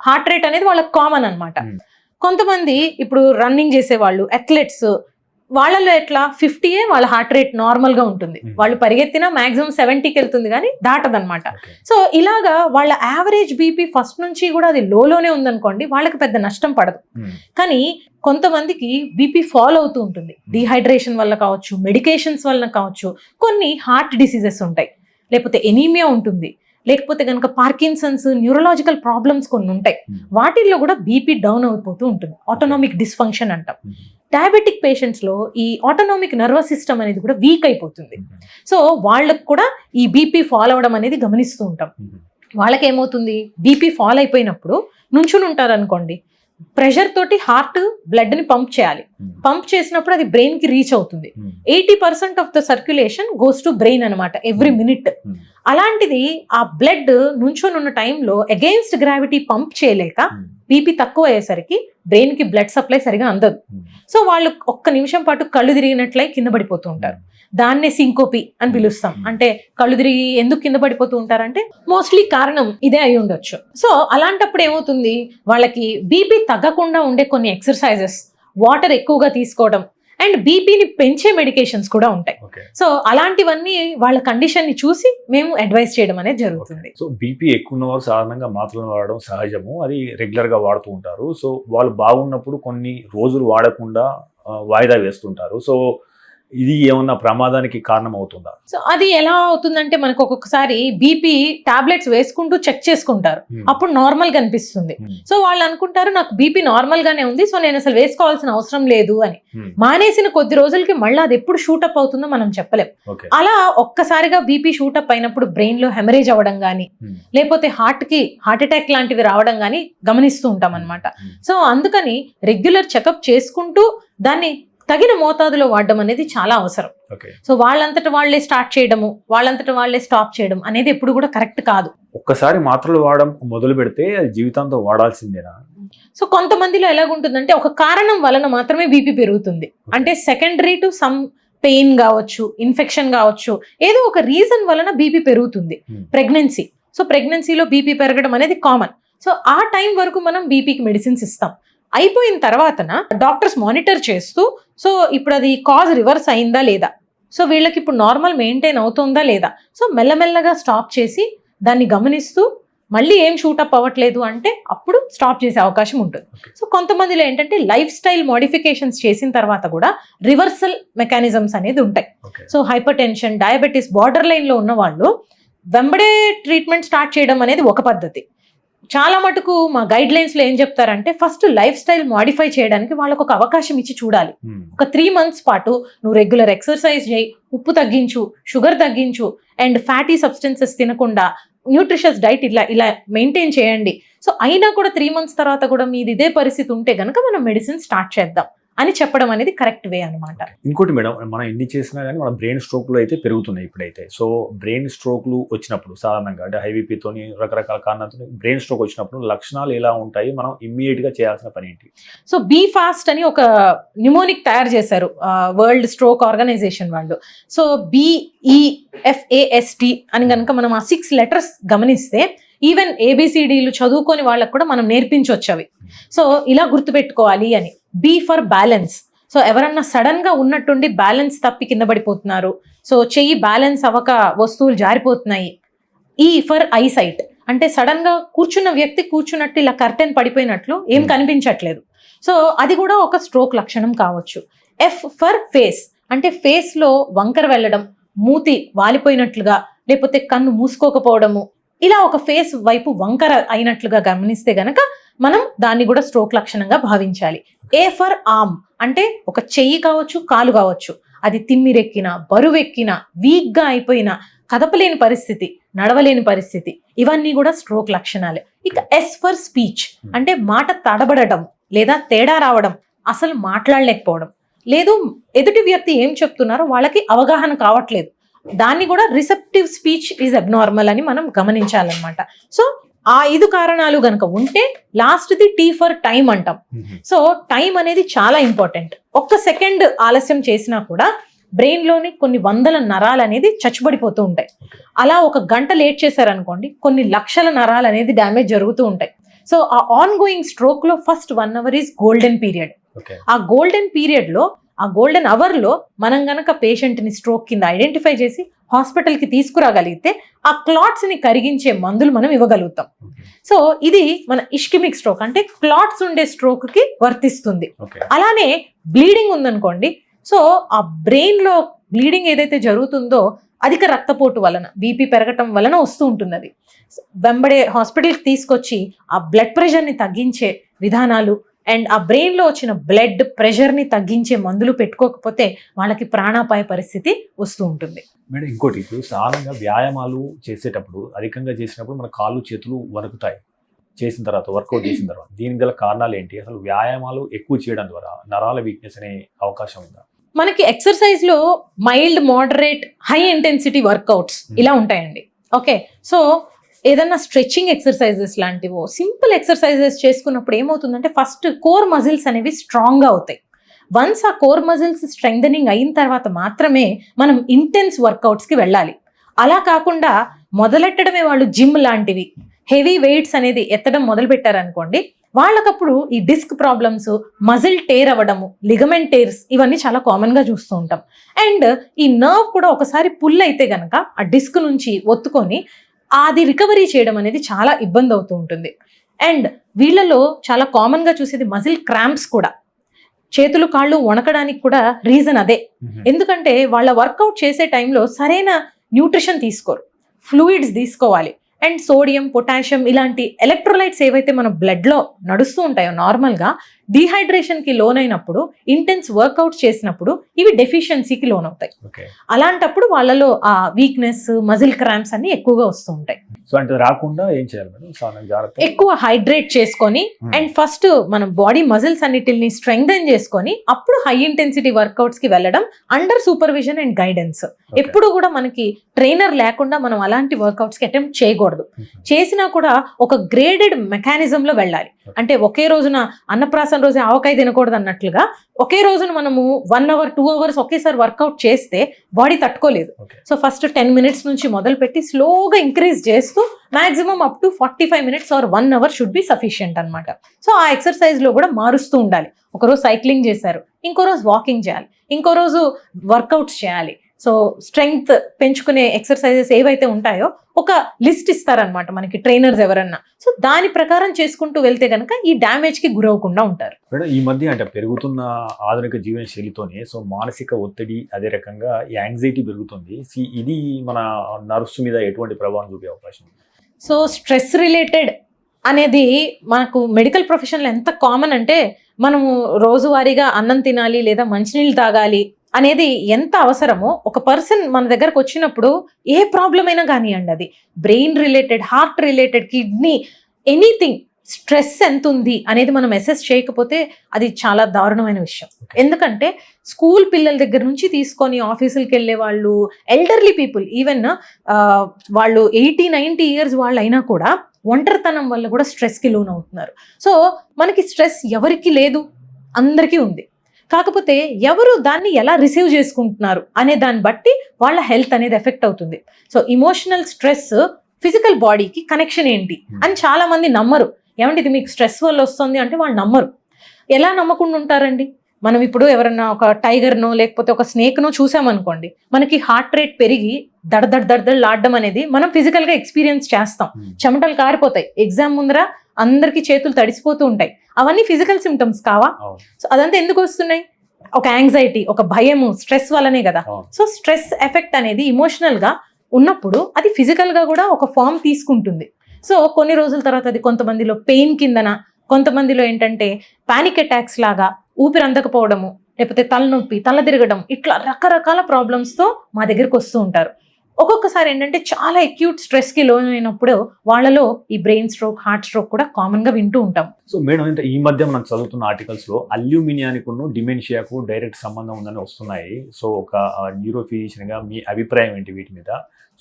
హార్ట్ రేట్ అనేది వాళ్ళకి కామన్ అన్నమాట. కొంతమంది ఇప్పుడు రన్నింగ్ చేసేవాళ్ళు, అథ్లెట్స్, వాళ్ళలో ఎట్లా 50 వాళ్ళ హార్ట్ రేట్ నార్మల్ గా ఉంటుంది. వాళ్ళు పరిగెత్తినా మాక్సిమం 70కి వెళ్తుంది కానీ దాటదనమాట. సో ఇలాగా వాళ్ళ యావరేజ్ బీపీ ఫస్ట్ నుంచి కూడా అది లోనే ఉందనుకోండి, వాళ్ళకి పెద్ద నష్టం పడదు. కానీ కొంతమందికి బీపీ ఫాల్ అవుతూ ఉంటుంది. డీహైడ్రేషన్ వల్ల కావచ్చు, మెడికేషన్స్ వల్ల కావచ్చు, కొన్ని హార్ట్ డిసీజెస్ ఉంటాయి, లేకపోతే ఎనీమియా ఉంటుంది, లేకపోతే కనుక పార్కిన్సన్స్, న్యూరలాజికల్ ప్రాబ్లమ్స్ కొన్ని ఉంటాయి. వాటిల్లో కూడా బీపీ డౌన్ అయిపోతూ ఉంటుంది. ఆటోనామిక్ డిస్ఫంక్షన్ అంటాం. డయాబెటిక్ పేషెంట్స్ లో ఈ ఆటోనామిక్ నర్వస్ సిస్టమ్ అనేది కూడా వీక్ అయిపోతుంది. సో వాళ్ళకు కూడా ఈ బీపీ ఫాల్ అవడం అనేది గమనిస్తూ ఉంటాం. వాళ్ళకి ఏమవుతుంది, బీపీ ఫాల్ అయిపోయినప్పుడు నుంచుని ఉంటారు అనుకోండి, ప్రెషర్ తోటి హార్ట్ బ్లడ్ ని పంప్ చేయాలి. పంప్ చేసినప్పుడు అది బ్రెయిన్ కి రీచ్ అవుతుంది. 80% of the circulation goes to brain అనమాట ఎవ్రీ మినిట్. అలాంటిది ఆ బ్లడ్ నుంచొని ఉన్న టైంలో అగెయిన్స్ట్ గ్రావిటీ పంప్ చేయలేక బీపీ తక్కువ అయ్యేసరికి బ్రెయిన్ కి బ్లడ్ సప్లై సరిగా అందదు. సో వాళ్ళు ఒక్క నిమిషం పాటు కళ్ళు తిరిగినట్లయి కింద పడిపోతూ ఉంటారు. దాన్నే సింకోపి అని పిలుస్తాం. అంటే కళ్ళు తిరిగి ఎందుకు కింద పడిపోతూ ఉంటారంటే మోస్ట్లీ కారణం ఇదే అయి ఉండొచ్చు. సో అలాంటప్పుడు ఏమవుతుంది, వాళ్ళకి బీపీ తగ్గకుండా ఉండే కొన్ని ఎక్సర్సైజెస్, వాటర్ ఎక్కువగా తీసుకోవడం అండ్ బీపీని పెంచే మెడికేషన్స్ కూడా ఉంటాయి. సో అలాంటివన్నీ వాళ్ళ కండిషన్ ని చూసి మేము అడ్వైస్ చేయడం అనేది జరుగుతుంది. సో బీపీ ఎక్కువ ఉన్నవారు సాధారణంగా మాత్రలు వాడడం సహజము, అది రెగ్యులర్ గా వాడుతూ ఉంటారు. సో వాళ్ళు బాగున్నప్పుడు కొన్ని రోజులు వాడకుండా వాయిదా వేస్తుంటారు. సో ఇది ఏమన్నా ప్రమాదానికి కారణం అవుతుందా? సో అది ఎలా అవుతుందంటే మనకు ఒక్కొక్కసారి బీపీ టాబ్లెట్స్ వేసుకుంటూ చెక్ చేసుకుంటారు, అప్పుడు నార్మల్ గా అనిపిస్తుంది. సో వాళ్ళు అనుకుంటారు నాకు బీపీ నార్మల్ గానే ఉంది, సో నేను అసలు వేసుకోవాల్సిన అవసరం లేదు అని. మానేసిన కొద్ది రోజులకి మళ్ళీ అది ఎప్పుడు షూటప్ అవుతుందో మనం చెప్పలేం. అలా ఒక్కసారిగా బీపీ షూటప్ అయినప్పుడు బ్రెయిన్ లో హెమరేజ్ అవ్వడం గానీ, లేకపోతే హార్ట్ అటాక్ లాంటివి రావడం గానీ గమనిస్తూ ఉంటాం అనమాట. సో అందుకని రెగ్యులర్ చెకప్ చేసుకుంటూ దాన్ని తగిన మోతాదులో వాడడం అనేది చాలా అవసరం. సో వాళ్ళంతట వాళ్ళే స్టార్ట్ చేయడము, వాళ్ళంతట వాళ్ళే స్టాప్ చేయడం అనేది ఎప్పుడు కూడా కరెక్ట్ కాదు. ఒక్కసారి మాత్రలు వాడడం మొదలు పెడితే అది జీవితాంతం వాడాల్సిందేనా? సో కొంతమందిలో ఎలాగుంటుందంటే ఒక కారణం వలన మాత్రమే బీపీ పెరుగుతుంది. అంటే సెకండరీ టు సమ్ పెయిన్ కావచ్చు, ఇన్ఫెక్షన్ కావచ్చు, ఏదో ఒక రీజన్ వలన బీపీ పెరుగుతుంది. ప్రెగ్నెన్సీ, సో ప్రెగ్నెన్సీలో బీపీ పెరగడం అనేది కామన్. సో ఆ టైం వరకు మనం బీపీకి మెడిసిన్స్ ఇస్తాం. అయిపోయిన తర్వాతన డాక్టర్స్ మానిటర్ చేస్తూ, సో ఇప్పుడు అది కాజ్ రివర్స్ అయిందా లేదా, సో వీళ్ళకి ఇప్పుడు నార్మల్ మెయింటైన్ అవుతుందా లేదా, సో మెల్లమెల్లగా స్టాప్ చేసి దాన్ని గమనిస్తూ మళ్ళీ ఏం షూటప్ అవ్వట్లేదు అంటే అప్పుడు స్టాప్ చేసే అవకాశం ఉంటుంది. సో కొంతమందిలో ఏంటంటే లైఫ్ స్టైల్ మోడిఫికేషన్స్ చేసిన తర్వాత కూడా రివర్సల్ మెకానిజమ్స్ అనేది ఉంటాయి. So hyper tension, diabetes border line లో ఉన్న వాళ్ళు వెంబడే ట్రీట్మెంట్ స్టార్ట్ చేయడం అనేది ఒక పద్ధతి. చాలా మటుకు మా గైడ్ లైన్స్ లో ఏం చెప్తారంటే ఫస్ట్ లైఫ్ స్టైల్ మాడిఫై చేయడానికి వాళ్ళకు ఒక అవకాశం ఇచ్చి చూడాలి. ఒక 3 months పాటు నువ్వు రెగ్యులర్ ఎక్సర్సైజ్ చేయి, ఉప్పు తగ్గించు, షుగర్ తగ్గించు అండ్ ఫ్యాటీ సబ్స్టెన్సెస్ తినకుండా న్యూట్రిషియస్ డైట్ ఇలా మెయింటైన్ చేయండి. సో అయినా కూడా 3 months తర్వాత కూడా మీది ఇదే పరిస్థితి ఉంటే గనక మనం మెడిసిన్ స్టార్ట్ చేద్దాం అని చెప్పడం అనేది కరెక్ట్ వే అనమాట. ఇంకోటి మేడం, మనం ఎన్ని చేసినా కానీ మన బ్రెయిన్ స్ట్రోక్లు అయితే పెరుగుతున్నాయి ఇప్పుడైతే. సో బ్రెయిన్ స్ట్రోక్లు వచ్చినప్పుడు సాధారణంగా అంటే హైబీపీతోని రకరకాల కారణాలతో బ్రెయిన్ స్ట్రోక్ వచ్చినప్పుడు లక్షణాలు ఎలా ఉంటాయి, మనం ఇమ్మీడియట్ గా చేయాల్సిన పని ఏంటి? సో బీ ఫాస్ట్ అని ఒక న్యూమోనిక్ తయారు చేశారు వరల్డ్ స్ట్రోక్ ఆర్గనైజేషన్ వాళ్ళు. సో BEFAST అని కనుక మనం ఆ 6 letters గమనిస్తే ఈవెన్ ABCDలు చదువుకొని వాళ్ళకు కూడా మనం నేర్పించవచ్చు అవి. సో ఇలా గుర్తుపెట్టుకోవాలి అని. B ఫర్ బ్యాలెన్స్, సో ఎవరన్నా సడన్ గా ఉన్నట్టుండి బ్యాలెన్స్ తప్పి కింద పడిపోతున్నారు, సో చెయ్యి బ్యాలెన్స్ అవ్వక వస్తువులు జారిపోతున్నాయి. ఈ ఫర్ ఐ సైట్ అంటే సడన్ గా కూర్చున్న వ్యక్తి కూర్చున్నట్టు ఇలా కర్టెన్ పడిపోయినట్లు ఏం కనిపించట్లేదు, సో అది కూడా ఒక స్ట్రోక్ లక్షణం కావచ్చు. ఎఫ్ ఫర్ ఫేస్ అంటే ఫేస్ లో వంకర వెళ్ళడం, మూతి వాలిపోయినట్లుగా, లేకపోతే కన్ను మూసుకోకపోవడము, ఇలా ఒక ఫేస్ వైపు వంకర అయినట్లుగా గమనిస్తే గనక మనం దాన్ని కూడా స్ట్రోక్ లక్షణంగా భావించాలి. ఏ ఫర్ ఆర్మ్ అంటే ఒక చెయ్యి కావచ్చు, కాలు కావచ్చు, అది తిమ్మిరెక్కిన, బరువెక్కిన, వీక్ గా అయిపోయిన, కదపలేని పరిస్థితి, నడవలేని పరిస్థితి, ఇవన్నీ కూడా స్ట్రోక్ లక్షణాలే. ఇక ఎస్ ఫర్ స్పీచ్ అంటే మాట తడబడటం లేదా తేడా రావడం, అసలు మాట్లాడలేకపోవడం, లేదు ఎదుటి వ్యక్తి ఏం చెప్తున్నారో వాళ్ళకి అవగాహన కావట్లేదు, దాన్ని కూడా రిసెప్టివ్ స్పీచ్ ఈజ్ అబ్నార్మల్ అని మనం గమనించాలన్నమాట. సో ఆ 5 కారణాలు గనక ఉంటే లాస్ట్ది టీ ఫర్ టైం అంటాం. సో టైం అనేది చాలా ఇంపార్టెంట్. ఒక్క సెకండ్ ఆలస్యం చేసినా కూడా బ్రెయిన్ లోని కొన్ని వందల నరాలు అనేది చచ్చుబడిపోతూ ఉంటాయి. అలా ఒక గంట లేట్ చేశారనుకోండి, కొన్ని లక్షల నరాలు అనేది డ్యామేజ్ జరుగుతూ ఉంటాయి. సో ఆ ఆన్ గోయింగ్ స్ట్రోక్ లో first 1 hour is golden period. ఆ గోల్డెన్ పీరియడ్ లో, ఆ గోల్డెన్ అవర్ లో మనం గనక పేషెంట్ ని స్ట్రోక్ కింద ఐడెంటిఫై చేసి హాస్పిటల్ కి తీసుకురాగలిగితే ఆ క్లాట్స్ ని కరిగించే మందులు మనం ఇవ్వగలుగుతాం. సో ఇది మన ఇష్కిమిక్ స్ట్రోక్ అంటే క్లాట్స్ ఉండే స్ట్రోక్ కి వర్తిస్తుంది. అలానే బ్లీడింగ్ ఉందనుకోండి, సో ఆ బ్రెయిన్ లో బ్లీడింగ్ ఏదైతే జరుగుతుందో అధిక రక్తపోటు వలన, బీపీ పెరగటం వలన వస్తూ ఉంటుంది. అది వెంబడే హాస్పిటల్కి తీసుకొచ్చి ఆ బ్లడ్ ప్రెషర్ని తగ్గించే విధానాలు అండ్ ఆ బ్రెయిన్లో వచ్చిన బ్లడ్ ప్రెషర్ని తగ్గించే మందులు పెట్టుకోకపోతే వాళ్ళకి ప్రాణాపాయ పరిస్థితి వస్తూ ఉంటుంది. మేడం ఇంకోటి, ఇప్పుడు సాధారణంగా వ్యాయామాలు చేసేటప్పుడు అధికంగా చేసినప్పుడు మన కాళ్ళు చేతులు వణుకుతాయి చేసిన తర్వాత, వర్కౌట్ చేసిన తర్వాత. దీనికి గల కారణాలు ఏంటి? అసలు వ్యాయామాలు ఎక్కువ చేయడం ద్వారా నరాల వీక్నెస్ అనే అవకాశం ఉందా? మనకి ఎక్సర్సైజ్ లో mild, moderate, high intensity workouts ఇలా ఉంటాయండి. ఓకే, సో ఏదన్నా స్ట్రెచ్చింగ్ ఎక్సర్సైజెస్ లాంటివో సింపుల్ ఎక్సర్సైజెస్ చేసుకున్నప్పుడు ఏమవుతుందంటే ఫస్ట్ కోర్ మజిల్స్ అనేవి స్ట్రాంగ్గా అవుతాయి. వన్స్ ఆ కోర్ మజిల్స్ స్ట్రెంగ్థనింగ్ అయిన తర్వాత మాత్రమే మనం ఇంటెన్స్ వర్కౌట్స్కి వెళ్ళాలి. అలా కాకుండా మొదలెట్టడమే వాళ్ళు జిమ్ లాంటివి హెవీ వెయిట్స్ అనేది ఎత్తడం మొదలు పెట్టారనుకోండి, వాళ్ళకప్పుడు ఈ డిస్క్ ప్రాబ్లమ్స్, మజిల్ టేర్ అవ్వడము, లిగమెంట్ టేర్స్ ఇవన్నీ చాలా కామన్గా చూస్తూ ఉంటాం. అండ్ ఈ నర్వ్ కూడా ఒకసారి పుల్ అయితే గనక ఆ డిస్క్ నుంచి ఒత్తుకొని అది రికవరీ చేయడం అనేది చాలా ఇబ్బంది అవుతూ ఉంటుంది. అండ్ వీళ్ళలో చాలా కామన్గా చూసేది మజిల్ క్రాంప్స్ కూడా. చేతులు కాళ్ళు వణకడానికి కూడా రీజన్ అదే. ఎందుకంటే వాళ్ళ వర్కౌట్ చేసే టైంలో సరైన న్యూట్రిషన్ తీసుకోరు, ఫ్లూయిడ్స్ తీసుకోవాలి. అండ్ సోడియం, పొటాషియం ఇలాంటి ఎలక్ట్రోలైట్స్ ఏవైతే మన బ్లడ్లో నడుస్తూ ఉంటాయో నార్మల్గా, డీహైడ్రేషన్కి లోనైనప్పుడు, ఇంటెన్స్ వర్కౌట్స్ చేసినప్పుడు ఇవి డెఫిషియన్సీకి లోన్ అవుతాయి. అలాంటప్పుడు వాళ్ళలో ఆ వీక్నెస్, మజిల్ క్రాంప్స్ అన్ని ఎక్కువగా వస్తూ ఉంటాయి. సో అంటే రాకుండా ఏం చేయాలి మేడం? ఎక్కువ హైడ్రేట్ చేసుకొని అండ్ ఫస్ట్ మనం బాడీ మజిల్స్ అన్నిటిని స్ట్రెంగ్థెన్ చేసుకొని అప్పుడు హై ఇంటెన్సిటీ వర్కౌట్స్ కి వెళ్ళడం అండర్ సూపర్విజన్ అండ్ గైడెన్స్. ఎప్పుడు కూడా మనకి ట్రైనర్ లేకుండా మనం అలాంటి వర్కౌట్స్ కి అటెంప్ట్ చేయకూడదు. చేసినా కూడా ఒక గ్రేడెడ్ మెకానిజం లో వెళ్ళాలి. అంటే ఒకే రోజున అన్నప్రాసన రోజే ఆవకాయ తినకూడదు అన్నట్లుగా ఒకే రోజున మనము 1 hour 2 hours ఒకేసారి వర్కౌట్ చేస్తే బాడీ తట్టుకోలేదు. సో ఫస్ట్ 10 minutes నుంచి మొదలు పెట్టి స్లోగా ఇంక్రీజ్ చేస్తూ maximum up to 45 minutes or 1 hour should be sufficient అనమాట. సో ఆ ఎక్సర్సైజ్ లో కూడా మారుస్తూ ఉండాలి. ఒకరోజు సైక్లింగ్ చేశారు, ఇంకో రోజు వాకింగ్ చేయాలి, ఇంకో రోజు వర్కౌట్స్ చేయాలి. సో స్ట్రెంగ్త్ పెంచుకునే ఎక్సర్సైజెస్ ఏవైతే ఉంటాయో ఒక లిస్ట్ ఇస్తారనమాట మనకి ట్రైనర్స్ ఎవరన్నా. సో దాని ప్రకారం చేసుకుంటూ వెళ్తే కనుక ఈ డ్యామేజ్ కి గురవకుండా ఉంటారు. మేడం ఈ మధ్య అంటే పెరుగుతున్న ఆధునిక జీవన శైలితోనే సో మానసిక ఒత్తిడి, అదే రకంగా యాంగ్జైటీ పెరుగుతుంది. ఇది మన నర్వ్స్ మీద ఎటువంటి ప్రభావం చూపే అవకాశం ఉంది? సో స్ట్రెస్ రిలేటెడ్ అనేది మనకు మెడికల్ ప్రొఫెషన్లో ఎంత కామన్ అంటే మనము రోజువారీగా అన్నం తినాలి లేదా మంచినీళ్ళు తాగాలి అనేది ఎంత అవసరమో ఒక పర్సన్ మన దగ్గరకు వచ్చినప్పుడు ఏ ప్రాబ్లం అయినా కానివ్వండి, అది brain related, heart related, kidney, anything, stress ఎంత ఉంది అనేది మనం అసెస్ చేయకపోతే అది చాలా దారుణమైన విషయం. ఎందుకంటే స్కూల్ పిల్లల దగ్గర నుంచి తీసుకొని ఆఫీసులకు వెళ్ళే వాళ్ళు, ఎల్డర్లీ పీపుల్, ఈవెన్ వాళ్ళు 80-90 years వాళ్ళు అయినా కూడా ఒంటరితనం వల్ల కూడా స్ట్రెస్కి లోన్ అవుతున్నారు. సో మనకి స్ట్రెస్ ఎవరికి లేదు, అందరికీ ఉంది. కాకపోతే ఎవరు దాన్ని ఎలా రిసీవ్ చేసుకుంటున్నారు అనే దాన్ని బట్టి వాళ్ళ హెల్త్ అనేది ఎఫెక్ట్ అవుతుంది. సో ఇమోషనల్ స్ట్రెస్ ఫిజికల్ బాడీకి కనెక్షన్ ఏంటి అని చాలా మంది నమ్మరు. ఏమంటే ఇది మీకు స్ట్రెస్ వల్ల వస్తుంది అంటే వాళ్ళు నమ్మరు. ఎలా నమ్మకుండా ఉంటారండి? మనం ఇప్పుడు ఎవరన్నా ఒక టైగర్నో లేకపోతే ఒక స్నేక్నో చూసామనుకోండి, మనకి హార్ట్ రేట్ పెరిగి దడదడలాడడం అనేది మనం ఫిజికల్గా ఎక్స్పీరియన్స్ చేస్తాం. చెమటలు కారిపోతాయి, ఎగ్జామ్ ముందర అందరికీ చేతులు తడిసిపోతూ ఉంటాయి. అవన్నీ ఫిజికల్ సిమ్టమ్స్ కావా? సో అదంతా ఎందుకు వస్తున్నాయి? ఒక యాంగ్జైటీ, ఒక భయము, స్ట్రెస్ వల్లనే కదా. సో స్ట్రెస్ ఎఫెక్ట్ అనేది ఇమోషనల్గా ఉన్నప్పుడు అది ఫిజికల్గా కూడా ఒక ఫామ్ తీసుకుంటుంది. సో కొన్ని రోజుల తర్వాత అది కొంతమందిలో పెయిన్ కిందన, కొంతమందిలో ఏంటంటే పానిక్ అటాక్స్ లాగా, ఊపిరి అందకపోవడము, లేకపోతే తలనొప్పి, తల తిరగడం, ఇట్లా రకరకాల ప్రాబ్లమ్స్తో మా దగ్గరికి వస్తూ ఉంటారు. ఒక్కొక్కసారి ఏంటంటే చాలా అక్యూట్ స్ట్రెస్కి లోనైనప్పుడు వాళ్ళలో ఈ బ్రెయిన్ స్ట్రోక్, హార్ట్ స్ట్రోక్ కూడా కామన్గా వింటూ ఉంటాం. సో మేడం, అంటే ఈ మధ్య మనం చదువుతున్న ఆర్టికల్స్లో అల్యూమినియానికి డిమెన్షియాకు డైరెక్ట్ సంబంధం ఉందని వస్తున్నాయి. సో ఒక న్యూరో ఫిజిషియన్గా మీ అభిప్రాయం ఏంటి వీటి మీద?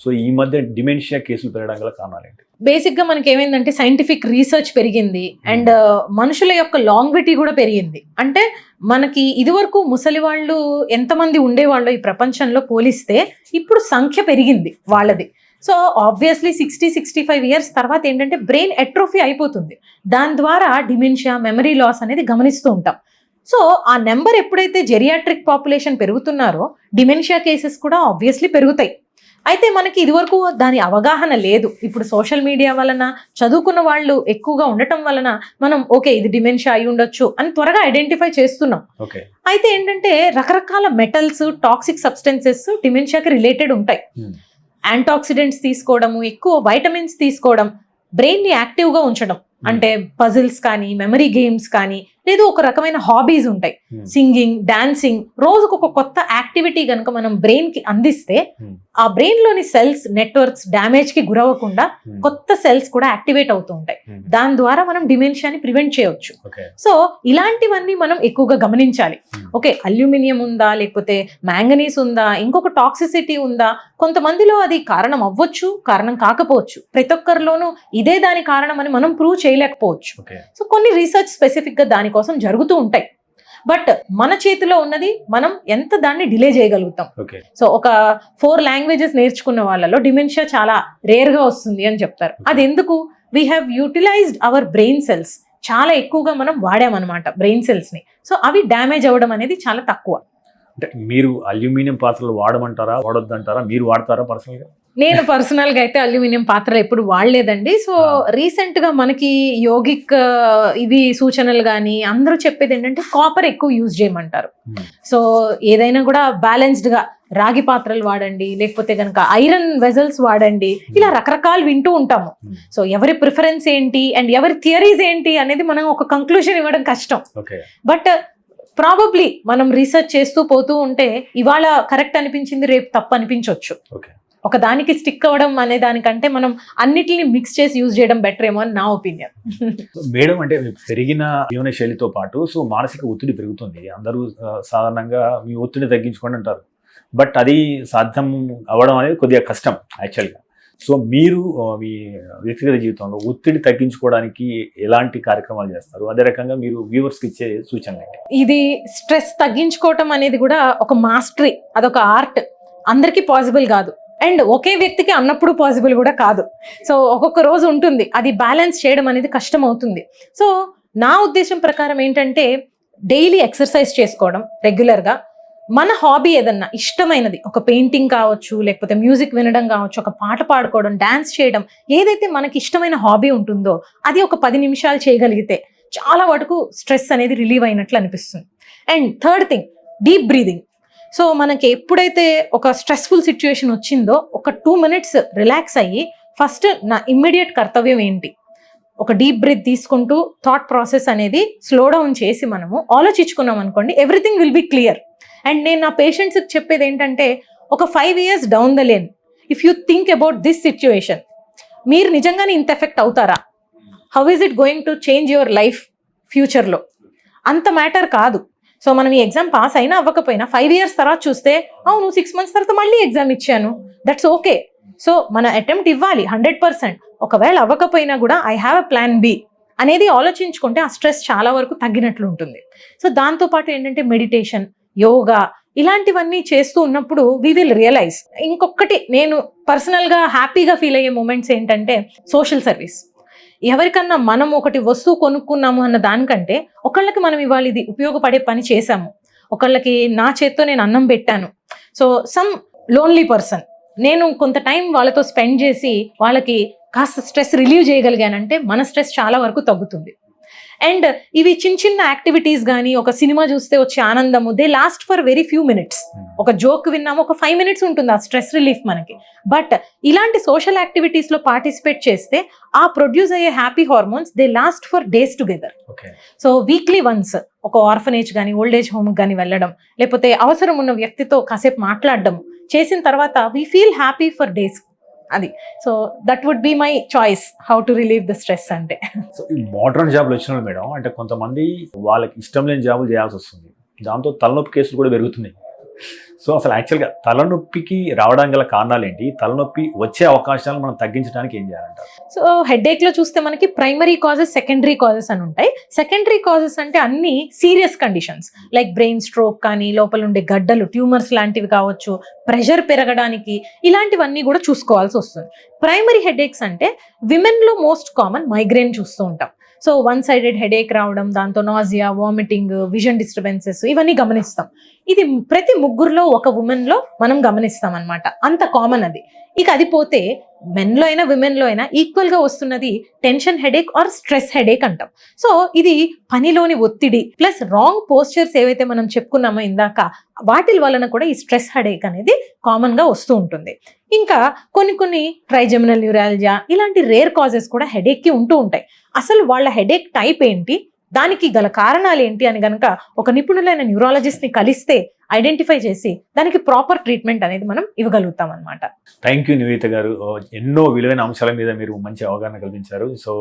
సో ఈ మధ్య డిమెన్షియా కేసులు పెరగడం గల కారణాలు ఏంటి? బేసిక్గా మనకి ఏమైందంటే సైంటిఫిక్ రీసెర్చ్ పెరిగింది అండ్ మనుషుల యొక్క లాంగ్విటీ కూడా పెరిగింది. అంటే మనకి ఇదివరకు ముసలి వాళ్ళు ఎంతమంది ఉండేవాళ్ళు ఈ ప్రపంచంలో పోలిస్తే ఇప్పుడు సంఖ్య పెరిగింది వాళ్ళది. సో ఆబ్వియస్లీ 60-65 ఇయర్స్ తర్వాత ఏంటంటే బ్రెయిన్ ఎట్రోఫీ అయిపోతుంది. దాని ద్వారా డిమెన్షియా, మెమరీ లాస్ అనేది గమనిస్తూ ఉంటాం. సో ఆ నెంబర్ ఎప్పుడైతే జెరియాట్రిక్ పాపులేషన్ పెరుగుతున్నారో డిమెన్షియా కేసెస్ కూడా ఆబ్వియస్లీ పెరుగుతాయి. అయితే మనకి ఇదివరకు దాని అవగాహన లేదు. ఇప్పుడు సోషల్ మీడియా వలన, చదువుకున్న వాళ్ళు ఎక్కువగా ఉండటం వలన మనం ఓకే ఇది డిమెన్షియా అయి ఉండొచ్చు అని త్వరగా ఐడెంటిఫై చేస్తున్నాం. అయితే ఏంటంటే రకరకాల మెటల్స్, టాక్సిక్ సబ్స్టెన్సెస్ డిమెన్షియాకి రిలేటెడ్ ఉంటాయి. యాంటాక్సిడెంట్స్ తీసుకోవడము, ఎక్కువ వైటమిన్స్ తీసుకోవడం, బ్రెయిన్ని యాక్టివ్గా ఉంచడం, అంటే పజిల్స్ కానీ, మెమరీ గేమ్స్ కానీ, లేదు ఒక రకమైన హాబీస్ ఉంటాయి, సింగింగ్, డాన్సింగ్, రోజుకు ఒక కొత్త యాక్టివిటీ కనుక మనం బ్రెయిన్ కి అందిస్తే ఆ బ్రెయిన్ లోని సెల్స్ నెట్వర్క్స్ డ్యామేజ్ కి గురవ్వకుండా కొత్త సెల్స్ కూడా యాక్టివేట్ అవుతూ ఉంటాయి. దాని ద్వారా మనం డిమెన్షియాని ప్రివెంట్ చేయొచ్చు. సో ఇలాంటివన్నీ మనం ఎక్కువగా గమనించాలి. ఓకే, అల్యూమినియం ఉందా, లేకపోతే మ్యాంగనీస్ ఉందా, ఇంకొక టాక్సిసిటీ ఉందా, కొంతమందిలో అది కారణం అవ్వచ్చు, కారణం కాకపోవచ్చు. ప్రతి ఒక్కరిలోనూ ఇదే దాని కారణం అని మనం ప్రూవ్ చేయలేకపోవచ్చు. సో కొన్ని రీసెర్చ్ స్పెసిఫిక్ గా దానికోసం జరుగుతూ ఉంటాయి. బట్ మన చేతిలో ఉన్నది మనం ఎంత దాన్ని డిలే చేయగలుగుతాం. సో ఒక 4 లాంగ్వేజెస్ నేర్చుకున్న వాళ్ళలో డిమెన్షియా చాలా రేర్ గా వస్తుంది అని చెప్తారు. అది ఎందుకు? We have utilised our brain cells, చాలా ఎక్కువగా మనం వాడామన్నమాట బ్రెయిన్ సెల్స్ ని. సో అవి డ్యామేజ్ అవ్వడం అనేది చాలా తక్కువ. అంటే మీరు అల్యూమినియం పాత్రలు వాడమంటారా, వాడొద్దంటారా? మీరు వాడతారా పర్సనల్గా? నేను పర్సనల్ గా అయితే అల్యూమినియం పాత్రలు ఎప్పుడు వాడలేదండి. సో రీసెంట్ గా మనకి యోగిక్ ఇవి సూచనలు కానీ అందరూ చెప్పేది ఏంటంటే కాపర్ ఎక్కువ యూజ్ చేయమంటారు. సో ఏదైనా కూడా బ్యాలెన్స్డ్ గా రాగి పాత్రలు వాడండి, లేకపోతే కనుక ఐరన్ వెజల్స్ వాడండి, ఇలా రకరకాలు వింటూ ఉంటాము. సో ఎవరి ప్రిఫరెన్స్ ఏంటి అండ్ ఎవరి థియరీస్ ఏంటి అనేది మనం ఒక కంక్లూజన్ ఇవ్వడం కష్టం. బట్ ప్రాబబ్లీ మనం రీసెర్చ్ చేస్తూ పోతూ ఉంటే ఇవాళ కరెక్ట్ అనిపించింది, రేపు తప్పు అనిపించవచ్చు. ఒక దానికి స్టిక్ అవ్వడం అనే దానికంటే మనం అన్నిటిని మిక్స్ చేసి యూజ్ చేయడం బెటర్ ఏమో అని నా ఒపీనియన్. మేడం, అంటే పెరిగిన జీవన శైలితో పాటు సో మానసిక ఒత్తిడి పెరుగుతుంది. అందరూ సాధారణంగా మీ ఒత్తిడిని తగ్గించుకోండి అంటారు, బట్ అది సాధ్యం అవ్వడం అనేది కొద్దిగా కష్టం యాక్చువల్గా. సో మీరు మీ వ్యక్తిగత జీవితంలో ఒత్తిడి తగ్గించుకోవడానికి ఎలాంటి కార్యక్రమాలు చేస్తారు? అదే రకంగా మీరు వ్యూవర్స్కి ఇచ్చే సూచనలు ఏంటి? ఇది స్ట్రెస్ తగ్గించుకోవటం అనేది కూడా ఒక మాస్టరీ, అదొక ఆర్ట్. అందరికీ పాసిబుల్ కాదు అండ్ ఒకే వ్యక్తికి అన్నప్పుడు పాసిబుల్ కూడా కాదు. సో ఒక్కొక్క రోజు ఉంటుంది, అది బ్యాలెన్స్ చేయడం అనేది కష్టం అవుతుంది. సో నా ఉద్దేశం ప్రకారం ఏంటంటే డైలీ ఎక్సర్సైజ్ చేసుకోవడం రెగ్యులర్గా, మన హాబీ ఏదన్నా ఇష్టమైనది, ఒక పెయింటింగ్ కావచ్చు, లేకపోతే మ్యూజిక్ వినడం కావచ్చు, ఒక పాట పాడుకోవడం, డాన్స్ చేయడం, ఏదైతే మనకి ఇష్టమైన హాబీ ఉంటుందో అది ఒక 10 నిమిషాలు చేయగలిగితే చాలా వరకు స్ట్రెస్ అనేది రిలీవ్ అయినట్లు అనిపిస్తుంది. And third thing, deep breathing. So మనకి ఎప్పుడైతే ఒక స్ట్రెస్ఫుల్ సిచ్యువేషన్ వచ్చిందో ఒక 2 minutes రిలాక్స్ అయ్యి ఫస్ట్ నా ఇమ్మీడియట్ కర్తవ్యం ఏంటి, ఒక డీప్ బ్రీత్ తీసుకుంటూ థాట్ ప్రాసెస్ అనేది స్లో డౌన్ చేసి మనము ఆలోచించుకున్నాం అనుకోండి, everything will be clear. And నేను నా పేషెంట్స్కి చెప్పేది ఏంటంటే ఒక 5 years down the lane if you think about this situation, మీరు నిజంగానే ఇంత ఎఫెక్ట్ అవుతారా? How is it going to change your life ఫ్యూచర్లో? అంత మ్యాటర్ కాదు. సో మనం ఈ ఎగ్జామ్ పాస్ అయినా అవ్వకపోయినా 5 years తర్వాత చూస్తే అవును 6 months తర్వాత మళ్ళీ ఎగ్జామ్ ఇచ్చాను, దట్స్ ఓకే. సో మన అటెంప్ట్ ఇవ్వాలి 100%. ఒకవేళ అవ్వకపోయినా కూడా I have a plan B అనేది ఆలోచించుకుంటే ఆ స్ట్రెస్ చాలా వరకు తగ్గినట్లు ఉంటుంది. సో దాంతోపాటు ఏంటంటే మెడిటేషన్, యోగా, ఇలాంటివన్నీ చేస్తూ ఉన్నప్పుడు వీ విల్ రియలైజ్. ఇంకొకటి నేను పర్సనల్గా హ్యాపీగా ఫీల్ అయ్యే మూమెంట్స్ ఏంటంటే సోషల్ సర్వీస్. ఎవరికన్నా మనం ఒకటి వస్తువు కొనుక్కున్నాము అన్న దానికంటే ఒకళ్ళకి మనం ఇవాళ ఇది ఉపయోగపడే పని చేశాము, ఒకళ్ళకి నా చేత్తో నేను అన్నం పెట్టాను. సో సమ్ లోన్లీ పర్సన్, నేను కొంత టైం వాళ్ళతో స్పెండ్ చేసి వాళ్ళకి కాస్త స్ట్రెస్ రిలీవ్ చేయగలిగానంటే మన స్ట్రెస్ చాలా వరకు తగ్గుతుంది. అండ్ ఇవి చిన్న చిన్న యాక్టివిటీస్ కానీ, ఒక సినిమా చూస్తే వచ్చే ఆనందము, they last for very few minutes. ఒక జోక్ విన్నాము, ఒక 5 minutes ఉంటుంది ఆ స్ట్రెస్ రిలీఫ్ మనకి. బట్ ఇలాంటి సోషల్ యాక్టివిటీస్లో పార్టిసిపేట్ చేస్తే ఆ ప్రొడ్యూస్ అయ్యే happy hormones they last for days together. So weekly once ఒక ఆర్ఫనేజ్ కానీ, ఓల్డ్ ఏజ్ హోమ్ కానీ వెళ్ళడం, లేకపోతే అవసరం ఉన్న వ్యక్తితో కాసేపు మాట్లాడడం చేసిన తర్వాత we feel happy for days. అది so that would be my choice how to relieve the stress. అంటే సో ఈ మోడర్న్ జాబ్లు వచ్చిన మేడం, అంటే కొంతమంది వాళ్ళకి ఇష్టం లేని జాబులు చేయాల్సి వస్తుంది, దాంతో తలనొప్పి కేసులు కూడా పెరుగుతున్నాయి. సో అసలు యాక్చువల్గా తలనొప్పికి రావడానికి గల కారణాలు ఏంటి, తలనొప్పి వచ్చే అవకాశాలను మనం తగ్గించడానికి ఏం చేయాలంటారు? సో హెడేక్ లో చూస్తే మనకి ప్రైమరీ కాజెస్, సెకండరీ కాజెస్ అని ఉంటాయి. సెకండరీ కాజెస్ అంటే అన్ని serious conditions like brain stroke కానీ, లోపల ఉండే గడ్డలు, ట్యూమర్స్ లాంటివి కావచ్చు, ప్రెషర్ పెరగడానికి, ఇలాంటివన్నీ కూడా చూసుకోవాల్సి వస్తుంది. ప్రైమరీ హెడేక్స్ అంటే విమెన్ లో మోస్ట్ కామన్ మైగ్రేన్ చూస్తూ ఉంటాం. సో 1-sided హెడేక్ రావడం, దాంతో నాజియా, వామిటింగ్, విజన్ డిస్టర్బెన్సెస్, ఇవన్నీ గమనిస్తాం. ఇది ప్రతి ముగ్గురులో ఒక ఉమెన్లో మనం గమనిస్తాం అనమాట, అంత కామన్ అది. ఇక అది పోతే మెన్లో అయినా విమెన్లో అయినా ఈక్వల్గా వస్తున్నది tension headache or stress headache అంటాం. సో ఇది పనిలోని ఒత్తిడి ప్లస్ రాంగ్ పోస్చర్స్ ఏవైతే మనం చెప్పుకున్నామో ఇందాక, వాటి వలన కూడా ఈ స్ట్రెస్ హెడేక్ అనేది కామన్గా వస్తూ ఉంటుంది. ఇంకా కొన్ని ట్రైజెమినల్ న్యూరాలజియా ఇలాంటి రేర్ కాజెస్ కూడా హెడేక్కి ఉంటూ ఉంటాయి. అసలు వాళ్ళ హెడేక్ టైప్ ఏంటి, దానికి గల కారణాలు ఏంటి అని కనుక ఒక నిపుణులైన న్యూరాలజిస్ట్ని కలిస్తే ఐడెంటిఫై చేసి దానికి ప్రాపర్ ట్రీట్మెంట్ అనేది మనం ఇవ్వగలుగుతాం అనమాట. థ్యాంక్ యూ నివేదిత గారు, ఎన్నో విలువైన అంశాల మీద మీరు మంచి అవగాహన కల్పించారు. సో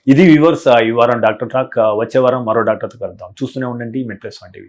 ఇది వ్యూవర్స్, ఈ వారం డాక్టర్ టాక్, వచ్చే వారం మరో డాక్టర్తో కలుద్దాం. చూస్తూనే ఉండండి మెడ్ ప్లస్ 1 TV.